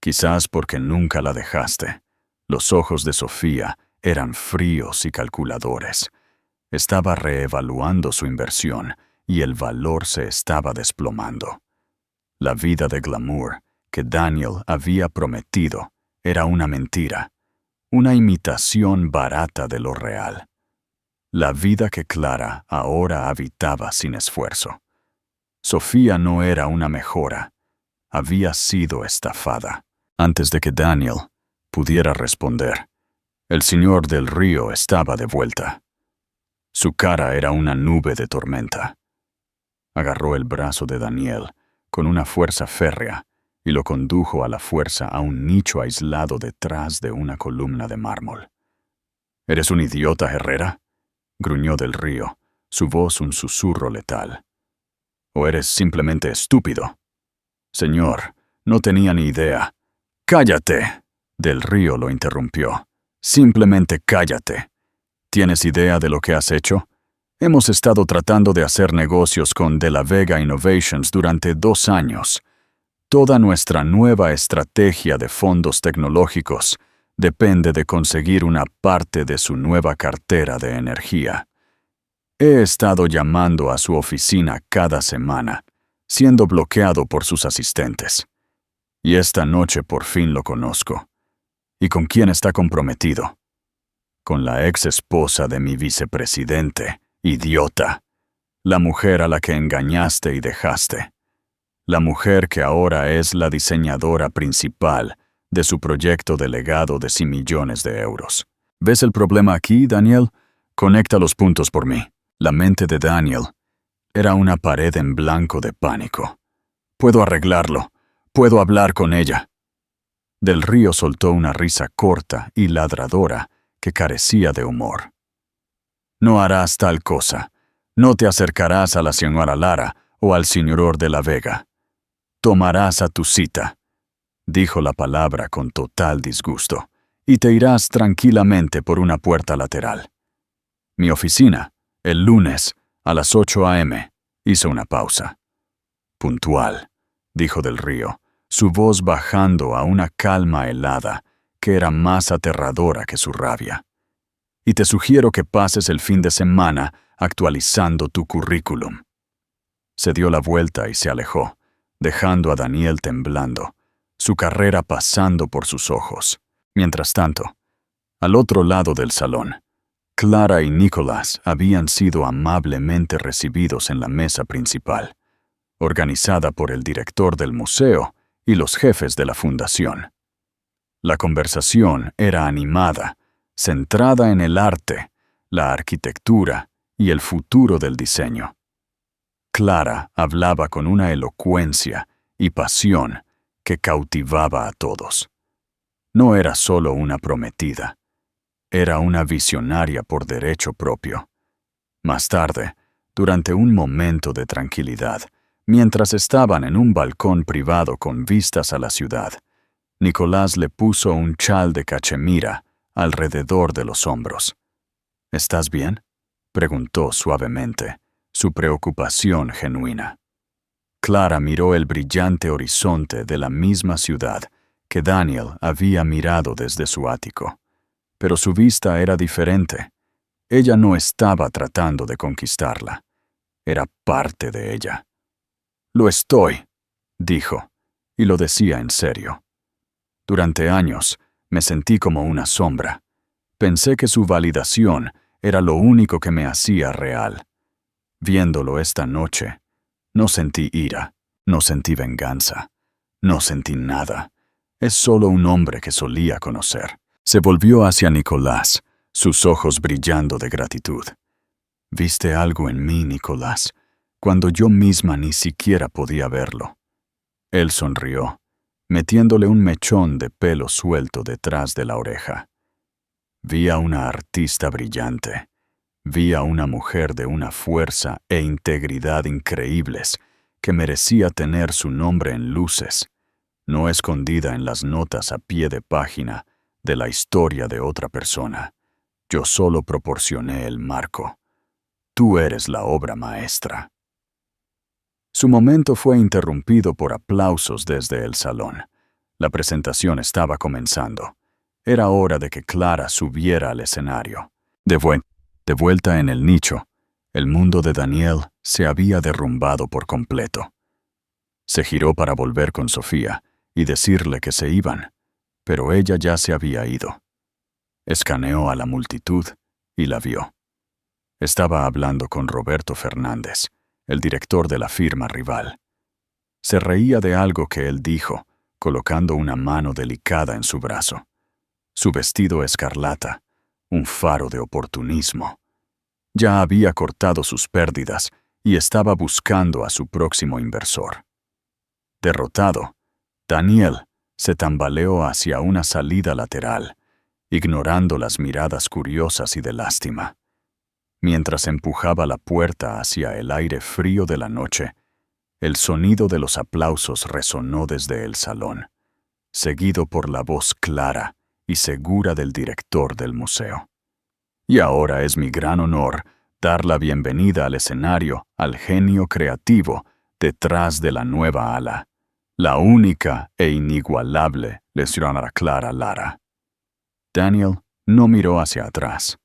Quizás porque nunca la dejaste. Los ojos de Sofía eran fríos y calculadores. Estaba reevaluando su inversión y el valor se estaba desplomando. La vida de glamour que Daniel había prometido era una mentira, una imitación barata de lo real. La vida que Clara ahora habitaba sin esfuerzo. Sofía no era una mejora, había sido estafada. Antes de que Daniel pudiera responder, el señor del río estaba de vuelta. Su cara era una nube de tormenta. Agarró el brazo de Daniel con una fuerza férrea y lo condujo a la fuerza a un nicho aislado detrás de una columna de mármol. «¿Eres un idiota, Herrera?», gruñó del río, su voz un susurro letal. «¿O eres simplemente estúpido?». «Señor, no tenía ni idea». «¡Cállate!», del río lo interrumpió. «Simplemente cállate. ¿Tienes idea de lo que has hecho? Hemos estado tratando de hacer negocios con De La Vega Innovations durante 2 años. Toda nuestra nueva estrategia de fondos tecnológicos depende de conseguir una parte de su nueva cartera de energía. He estado llamando a su oficina cada semana, siendo bloqueado por sus asistentes. Y esta noche por fin lo conozco. ¿Y con quién está comprometido? Con la ex esposa de mi vicepresidente, idiota. La mujer a la que engañaste y dejaste. La mujer que ahora es la diseñadora principal de su proyecto de legado de 100 millones de euros. ¿Ves el problema aquí, Daniel? Conecta los puntos por mí. La mente de Daniel era una pared en blanco de pánico. Puedo arreglarlo. Puedo hablar con ella. Del río soltó una risa corta y ladradora que carecía de humor. No harás tal cosa. No te acercarás a la señora Lara o al señor de la Vega. Tomarás a tu cita, dijo la palabra con total disgusto, y te irás tranquilamente por una puerta lateral. Mi oficina, el lunes, a las 8 a.m., hizo una pausa. Puntual, dijo del río, su voz bajando a una calma helada que era más aterradora que su rabia. Y te sugiero que pases el fin de semana actualizando tu currículum. Se dio la vuelta y se alejó, dejando a Daniel temblando, su carrera pasando por sus ojos. Mientras tanto, al otro lado del salón, Clara y Nicolás habían sido amablemente recibidos en la mesa principal, organizada por el director del museo y los jefes de la fundación. La conversación era animada, centrada en el arte, la arquitectura y el futuro del diseño. Clara hablaba con una elocuencia y pasión que cautivaba a todos. No era solo una prometida, era una visionaria por derecho propio. Más tarde, Durante un momento de tranquilidad, mientras estaban en un balcón privado con vistas a la ciudad, Nicolás le puso un chal de cachemira alrededor de los hombros. ¿Estás bien?, preguntó suavemente, su preocupación genuina. Clara miró el brillante horizonte de la misma ciudad que Daniel había mirado desde su ático. Pero su vista era diferente. Ella no estaba tratando de conquistarla. Era parte de ella. «Lo estoy», dijo, y lo decía en serio. Durante años me sentí como una sombra. Pensé que su validación era lo único que me hacía real. Viéndolo esta noche, no sentí ira, no sentí venganza, no sentí nada. Es solo un hombre que solía conocer. Se volvió hacia Nicolás, sus ojos brillando de gratitud. «¿Viste algo en mí, Nicolás, cuando yo misma ni siquiera podía verlo?» Él sonrió, metiéndole un mechón de pelo suelto detrás de la oreja. «Vi a una artista brillante. Vi a una mujer de una fuerza e integridad increíbles que merecía tener su nombre en luces, no escondida en las notas a pie de página de la historia de otra persona. Yo solo proporcioné el marco. Tú eres la obra maestra». Su momento fue interrumpido por aplausos desde el salón. La presentación estaba comenzando. Era hora de que Clara subiera al escenario. De vuelta en el nicho, el mundo de Daniel se había derrumbado por completo. Se giró para volver con Sofía y decirle que se iban, pero ella ya se había ido. Escaneó a la multitud y la vio. Estaba hablando con Roberto Fernández, el director de la firma rival. Se reía de algo que él dijo, colocando una mano delicada en su brazo. Su vestido escarlata, un faro de oportunismo. Ya había cortado sus pérdidas y estaba buscando a su próximo inversor. Derrotado, Daniel se tambaleó hacia una salida lateral, ignorando las miradas curiosas y de lástima. Mientras empujaba la puerta hacia el aire frío de la noche, el sonido de los aplausos resonó desde el salón, seguido por la voz clara y segura del director del museo. «Y ahora es mi gran honor dar la bienvenida al escenario al genio creativo detrás de la nueva ala, la única e inigualable señora Clara Lara». Daniel no miró hacia atrás.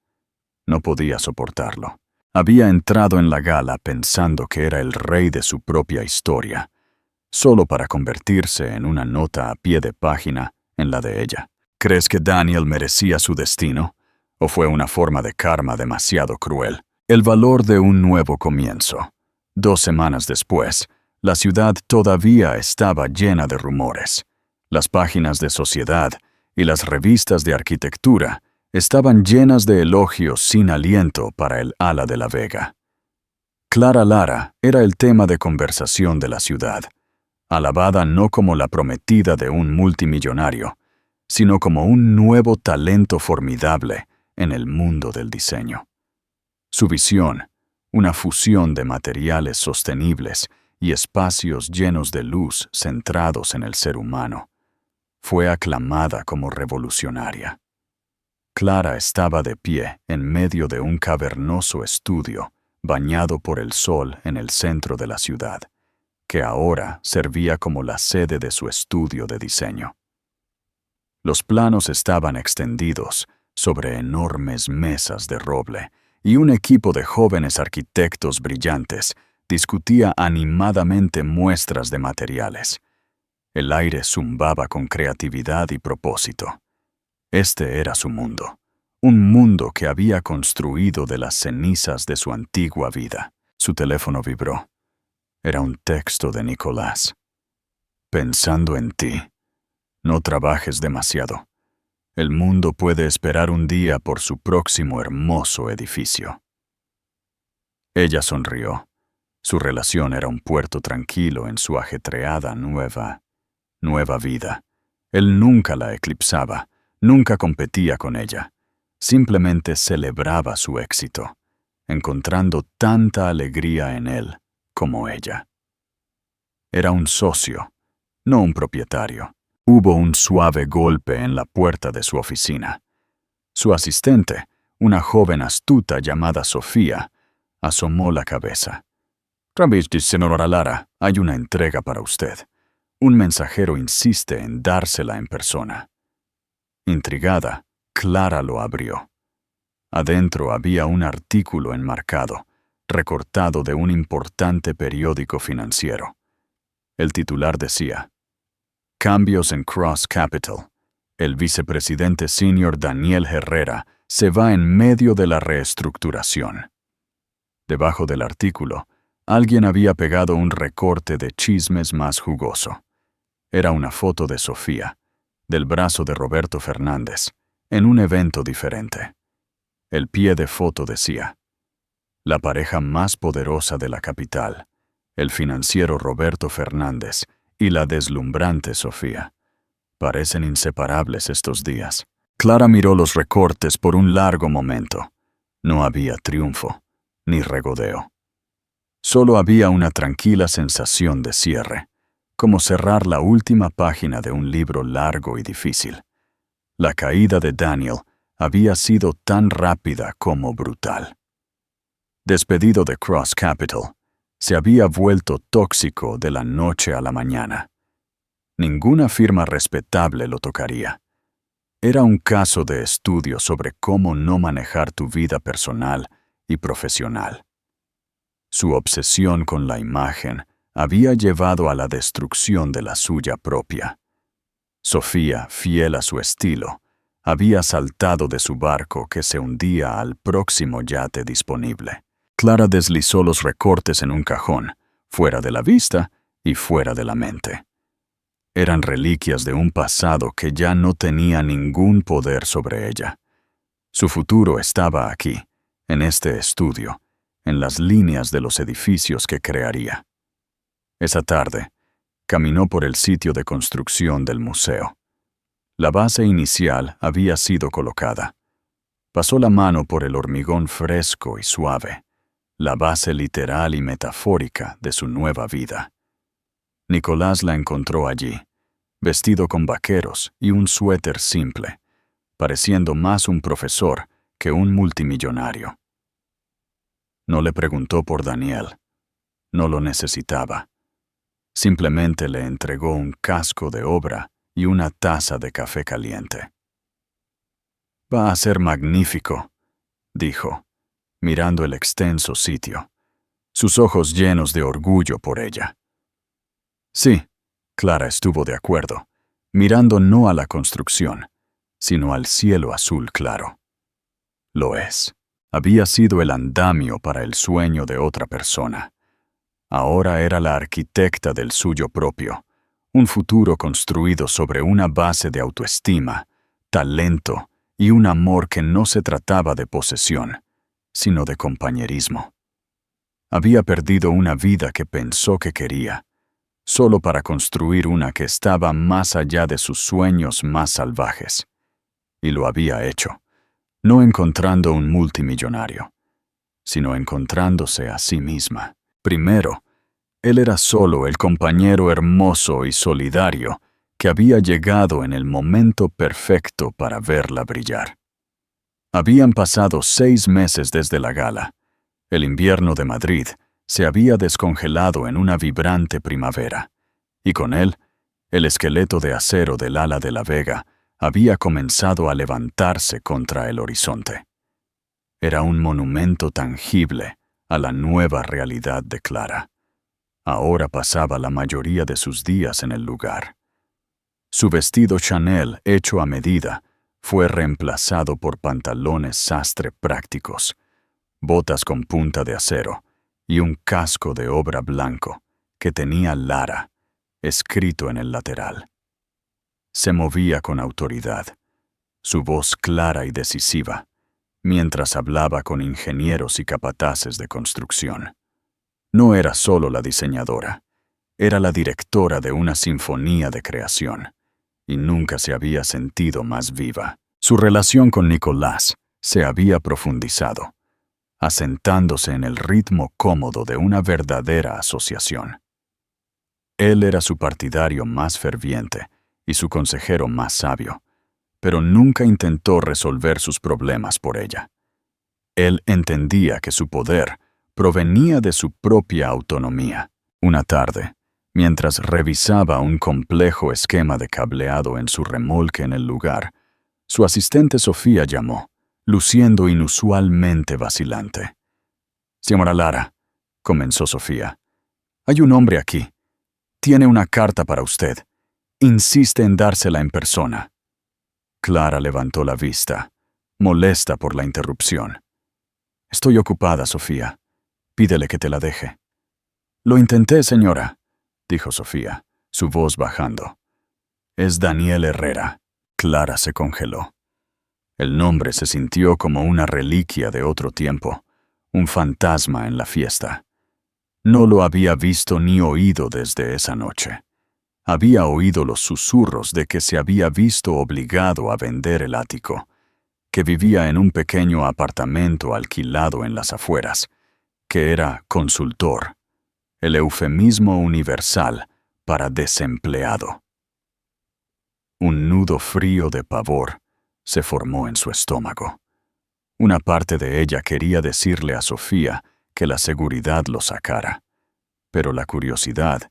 No podía soportarlo. Había entrado en la gala pensando que era el rey de su propia historia, solo para convertirse en una nota a pie de página en la de ella. ¿Crees que Daniel merecía su destino? ¿O fue una forma de karma demasiado cruel? El valor de un nuevo comienzo. 2 semanas después, la ciudad todavía estaba llena de rumores. Las páginas de Sociedad y las revistas de arquitectura estaban llenas de elogios sin aliento para el ala de la Vega. Clara Lara era el tema de conversación de la ciudad, alabada no como la prometida de un multimillonario, sino como un nuevo talento formidable en el mundo del diseño. Su visión, una fusión de materiales sostenibles y espacios llenos de luz centrados en el ser humano, fue aclamada como revolucionaria. Clara estaba de pie en medio de un cavernoso estudio bañado por el sol en el centro de la ciudad, que ahora servía como la sede de su estudio de diseño. Los planos estaban extendidos sobre enormes mesas de roble y un equipo de jóvenes arquitectos brillantes discutía animadamente muestras de materiales. El aire zumbaba con creatividad y propósito. Este era su mundo, un mundo que había construido de las cenizas de su antigua vida. Su teléfono vibró. Era un texto de Nicolás. «Pensando en ti. No trabajes demasiado. El mundo puede esperar un día por su próximo hermoso edificio». Ella sonrió. Su relación era un puerto tranquilo en su ajetreada nueva vida. Él nunca la eclipsaba, nunca competía con ella. Simplemente celebraba su éxito. encontrando tanta alegría en él como ella. Era un socio, no un propietario. Hubo un suave golpe en la puerta de su oficina. Su asistente, una joven astuta llamada Sofía, asomó la cabeza. «Travesti, señora Lara, hay una entrega para usted. Un mensajero insiste en dársela en persona». Intrigada, Clara lo abrió. Adentro había un artículo enmarcado, recortado de un importante periódico financiero. El titular decía: «Cambios en Cross Capital. El vicepresidente senior Daniel Herrera se va en medio de la reestructuración». Debajo del artículo, alguien había pegado un recorte de chismes más jugoso. Era una foto de Sofía, del brazo de Roberto Fernández, en un evento diferente. El pie de foto decía: «La pareja más poderosa de la capital, el financiero Roberto Fernández y la deslumbrante Sofía. Parecen inseparables estos días». Clara miró los recortes por un largo momento. No había triunfo, ni regodeo. Solo había una tranquila sensación de cierre, como cerrar la última página de un libro largo y difícil. La caída de Daniel había sido tan rápida como brutal. Despedido de Cross Capital, se había vuelto tóxico de la noche a la mañana. Ninguna firma respetable lo tocaría. Era un caso de estudio sobre cómo no manejar tu vida personal y profesional. Su obsesión con la imagen había llevado a la destrucción de la suya propia. Sofía, fiel a su estilo, había saltado de su barco que se hundía al próximo yate disponible. Clara deslizó los recortes en un cajón, fuera de la vista y fuera de la mente. Eran reliquias de un pasado que ya no tenía ningún poder sobre ella. Su futuro estaba aquí, en este estudio, en las líneas de los edificios que crearía. Esa tarde, caminó por el sitio de construcción del museo. La base inicial había sido colocada. Pasó la mano por el hormigón fresco y suave, la base literal y metafórica de su nueva vida. Nicolás la encontró allí, vestido con vaqueros y un suéter simple, pareciendo más un profesor que un multimillonario. No le preguntó por Daniel. No lo necesitaba. Simplemente le entregó un casco de obra y una taza de café caliente. «Va a ser magnífico», dijo, mirando el extenso sitio, sus ojos llenos de orgullo por ella. Sí, Clara estuvo de acuerdo, mirando no a la construcción, sino al cielo azul claro. Lo es. Había sido el andamio para el sueño de otra persona. Ahora era la arquitecta del suyo propio, un futuro construido sobre una base de autoestima, talento y un amor que no se trataba de posesión, sino de compañerismo. Había perdido una vida que pensó que quería, solo para construir una que estaba más allá de sus sueños más salvajes. Y lo había hecho, no encontrando un multimillonario, sino encontrándose a sí misma. Primero, él era solo el compañero hermoso y solidario que había llegado en el momento perfecto para verla brillar. Habían pasado 6 meses desde la gala. El invierno de Madrid se había descongelado en una vibrante primavera, y con él, el esqueleto de acero del ala de la Vega había comenzado a levantarse contra el horizonte. Era un monumento tangible a la nueva realidad de Clara. Ahora pasaba la mayoría de sus días en el lugar. Su vestido Chanel hecho a medida fue reemplazado por pantalones sastre prácticos, botas con punta de acero y un casco de obra blanco que tenía Lara escrito en el lateral. Se movía con autoridad, su voz clara y decisiva, mientras hablaba con ingenieros y capataces de construcción. No era solo la diseñadora, era la directora de una sinfonía de creación, y nunca se había sentido más viva. Su relación con Nicolás se había profundizado. asentándose en el ritmo cómodo de una verdadera asociación. Él era su partidario más ferviente y su consejero más sabio, pero nunca intentó resolver sus problemas por ella. Él entendía que su poder provenía de su propia autonomía. Una tarde, mientras revisaba un complejo esquema de cableado en su remolque en el lugar, su asistente Sofía llamó, luciendo inusualmente vacilante. «Señora Lara», comenzó Sofía, «hay un hombre aquí. Tiene una carta para usted. Insiste en dársela en persona». Clara levantó la vista, molesta por la interrupción. «Estoy ocupada, Sofía. Pídele que te la deje». «Lo intenté, señora», dijo Sofía, su voz bajando. «Es Daniel Herrera». Clara se congeló. El nombre se sintió como una reliquia de otro tiempo, un fantasma en la fiesta. No lo había visto ni oído desde esa noche. Había oído los susurros de que se había visto obligado a vender el ático, que vivía en un pequeño apartamento alquilado en las afueras, que era consultor, el eufemismo universal para desempleado. Un nudo frío de pavor se formó en su estómago. Una parte de ella quería decirle a Sofía que la seguridad lo sacara, pero la curiosidad,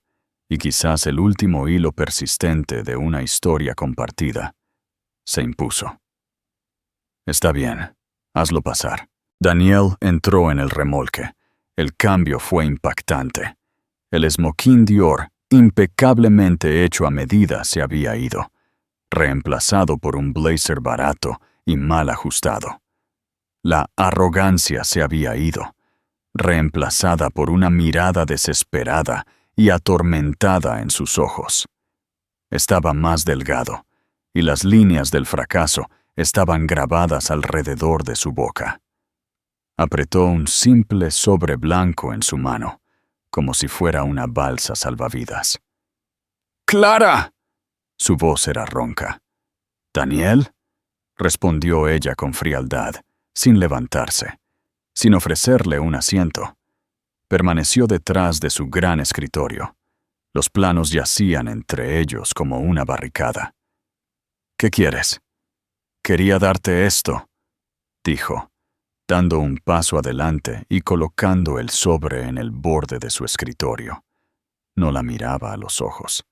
y quizás el último hilo persistente de una historia compartida, se impuso. «Está bien, hazlo pasar». Daniel entró en el remolque. El cambio fue impactante. El smoking Dior, impecablemente hecho a medida, se había ido, reemplazado por un blazer barato y mal ajustado. La arrogancia se había ido, reemplazada por una mirada desesperada y atormentada en sus ojos. Estaba más delgado, y las líneas del fracaso estaban grabadas alrededor de su boca. Apretó un simple sobre blanco en su mano, como si fuera una balsa salvavidas. «¡Clara!» Su voz era ronca. «¿Daniel?», respondió ella con frialdad, sin levantarse, sin ofrecerle un asiento. Permaneció detrás de su gran escritorio. Los planos yacían entre ellos como una barricada. «¿Qué quieres?» «Quería darte esto», dijo, dando un paso adelante y colocando el sobre en el borde de su escritorio. No la miraba a los ojos.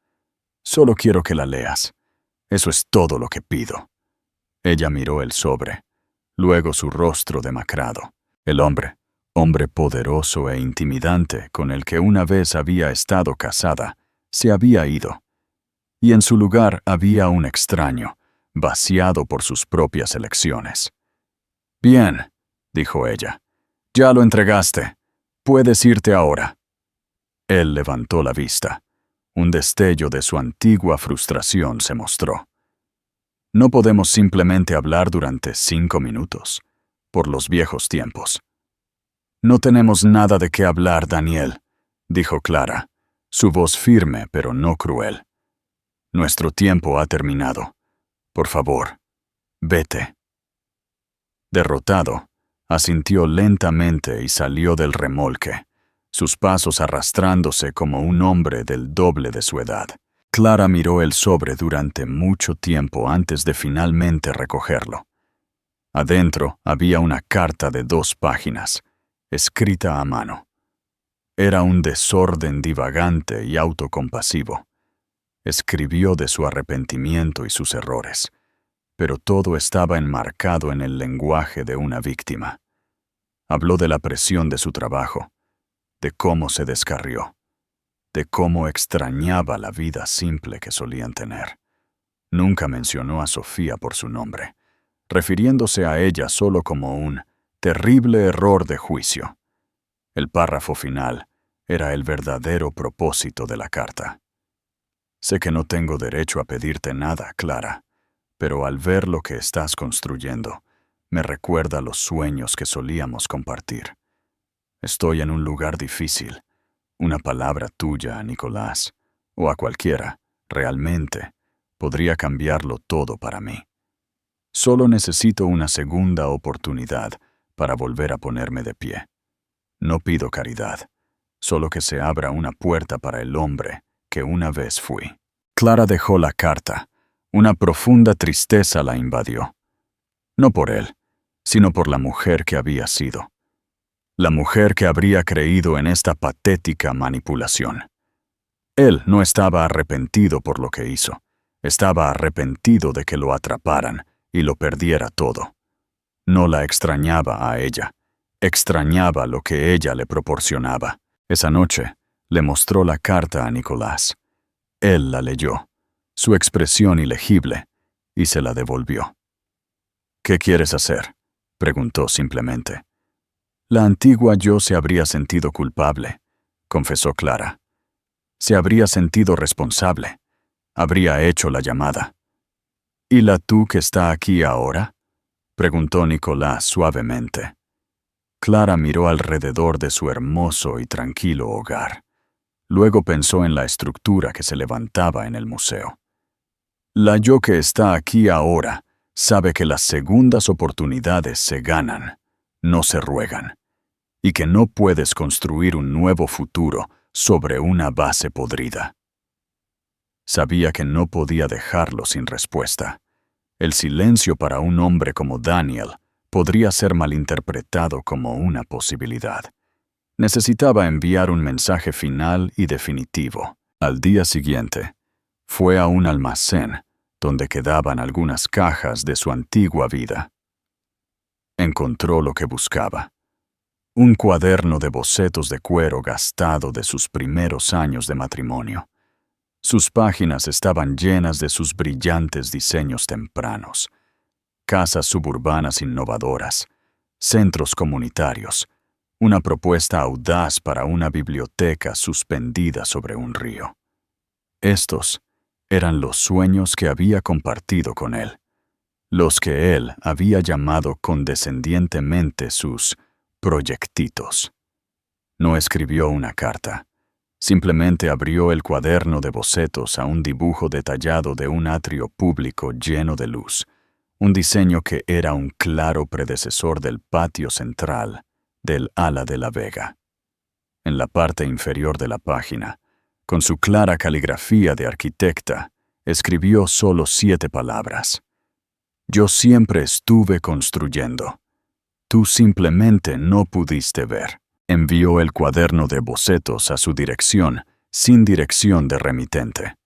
«Solo quiero que la leas. Eso es todo lo que pido». Ella miró el sobre, luego su rostro demacrado. El hombre poderoso e intimidante con el que una vez había estado casada, se había ido. Y en su lugar había un extraño, vaciado por sus propias elecciones. «Bien», dijo ella, «ya lo entregaste. Puedes irte ahora». Él levantó la vista. Un destello de su antigua frustración se mostró. «No podemos simplemente hablar durante 5 minutos, por los viejos tiempos». «No tenemos nada de qué hablar, Daniel», dijo Clara, su voz firme pero no cruel. «Nuestro tiempo ha terminado. Por favor, vete». Derrotado, asintió lentamente y salió del remolque, sus pasos arrastrándose como un hombre del doble de su edad. Clara miró el sobre durante mucho tiempo antes de finalmente recogerlo. Adentro había una carta de 2 páginas, escrita a mano. Era un desorden divagante y autocompasivo. Escribió de su arrepentimiento y sus errores, pero todo estaba enmarcado en el lenguaje de una víctima. Habló de la presión de su trabajo, de cómo se descarrió, de cómo extrañaba la vida simple que solían tener. Nunca mencionó a Sofía por su nombre, refiriéndose a ella solo como un terrible error de juicio. El párrafo final era el verdadero propósito de la carta. «Sé que no tengo derecho a pedirte nada, Clara, pero al ver lo que estás construyendo, me recuerda los sueños que solíamos compartir. Estoy en un lugar difícil. Una palabra tuya a Nicolás, o a cualquiera, realmente, podría cambiarlo todo para mí. Solo necesito una segunda oportunidad para volver a ponerme de pie. No pido caridad, solo que se abra una puerta para el hombre que una vez fui. Clara dejó la carta. Una profunda tristeza la invadió. No por él, sino por la mujer que había sido. La mujer que habría creído en esta patética manipulación. Él no estaba arrepentido por lo que hizo. Estaba arrepentido de que lo atraparan y lo perdiera todo. No la extrañaba a ella. Extrañaba lo que ella le proporcionaba. Esa noche le mostró la carta a Nicolás. Él la leyó, su expresión ilegible, y se la devolvió. «¿Qué quieres hacer?», preguntó simplemente. «La antigua yo se habría sentido culpable», confesó Clara. «Se habría sentido responsable. Habría hecho la llamada». «¿Y la tú que está aquí ahora?», preguntó Nicolás suavemente. Clara miró alrededor de su hermoso y tranquilo hogar. Luego pensó en la estructura que se levantaba en el museo. «La yo que está aquí ahora sabe que las segundas oportunidades se ganan, no se ruegan, y que no puedes construir un nuevo futuro sobre una base podrida». Sabía que no podía dejarlo sin respuesta. El silencio para un hombre como Daniel podría ser malinterpretado como una posibilidad. Necesitaba enviar un mensaje final y definitivo. Al día siguiente, fue a un almacén donde quedaban algunas cajas de su antigua vida. Encontró lo que buscaba. Un cuaderno de bocetos de cuero gastado de sus primeros años de matrimonio. Sus páginas estaban llenas de sus brillantes diseños tempranos. Casas suburbanas innovadoras, centros comunitarios, una propuesta audaz para una biblioteca suspendida sobre un río. Estos eran los sueños que había compartido con él, los que él había llamado condescendientemente sus proyectitos. No escribió una carta. Simplemente abrió el cuaderno de bocetos a un dibujo detallado de un atrio público lleno de luz, un diseño que era un claro predecesor del patio central del ala de la Vega. En la parte inferior de la página, con su clara caligrafía de arquitecta, escribió solo 7 palabras. «Yo siempre estuve construyendo. Tú simplemente no pudiste ver». Envió el cuaderno de bocetos a su dirección, sin dirección de remitente.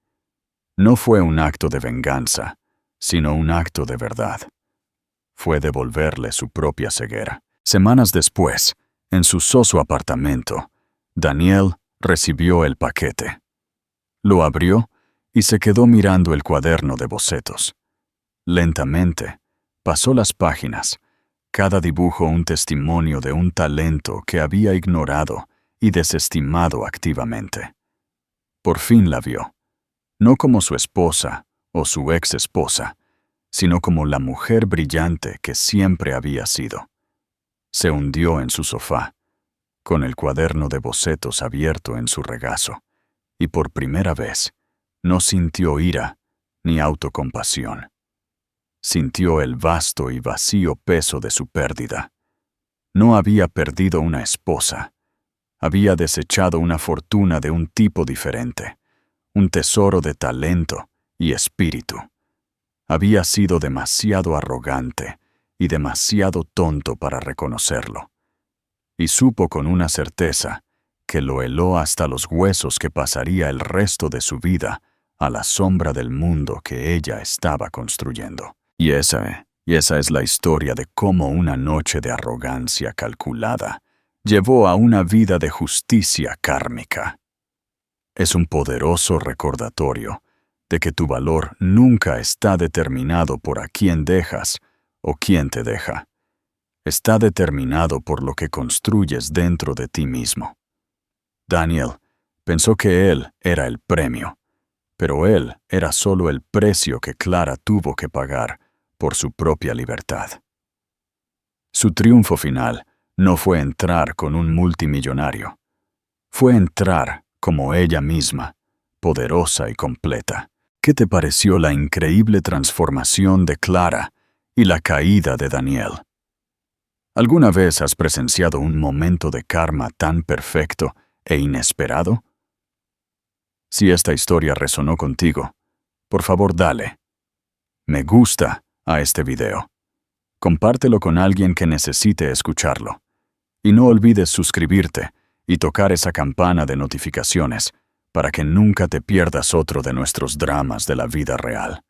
No fue un acto de venganza, sino un acto de verdad. Fue devolverle su propia ceguera. Semanas después, en su soso apartamento, Daniel recibió el paquete. Lo abrió y se quedó mirando el cuaderno de bocetos. Lentamente, pasó las páginas, cada dibujo un testimonio de un talento que había ignorado y desestimado activamente. Por fin la vio, no como su esposa o su ex esposa, sino como la mujer brillante que siempre había sido. Se hundió en su sofá, con el cuaderno de bocetos abierto en su regazo, y por primera vez no sintió ira ni autocompasión. Sintió el vasto y vacío peso de su pérdida. No había perdido una esposa. Había desechado una fortuna de un tipo diferente, un tesoro de talento y espíritu. Había sido demasiado arrogante y demasiado tonto para reconocerlo. Y supo con una certeza que lo heló hasta los huesos que pasaría el resto de su vida a la sombra del mundo que ella estaba construyendo. Y esa es la historia de cómo una noche de arrogancia calculada llevó a una vida de justicia kármica. Es un poderoso recordatorio de que tu valor nunca está determinado por a quién dejas o quién te deja. Está determinado por lo que construyes dentro de ti mismo. Daniel pensó que él era el premio, pero él era solo el precio que Clara tuvo que pagar por su propia libertad. Su triunfo final no fue entrar con un multimillonario. Fue entrar como ella misma, poderosa y completa. ¿Qué te pareció la increíble transformación de Clara y la caída de Daniel? ¿Alguna vez has presenciado un momento de karma tan perfecto e inesperado? Si esta historia resonó contigo, por favor dale me gusta a este video. Compártelo con alguien que necesite escucharlo. Y no olvides suscribirte y tocar esa campana de notificaciones para que nunca te pierdas otro de nuestros dramas de la vida real.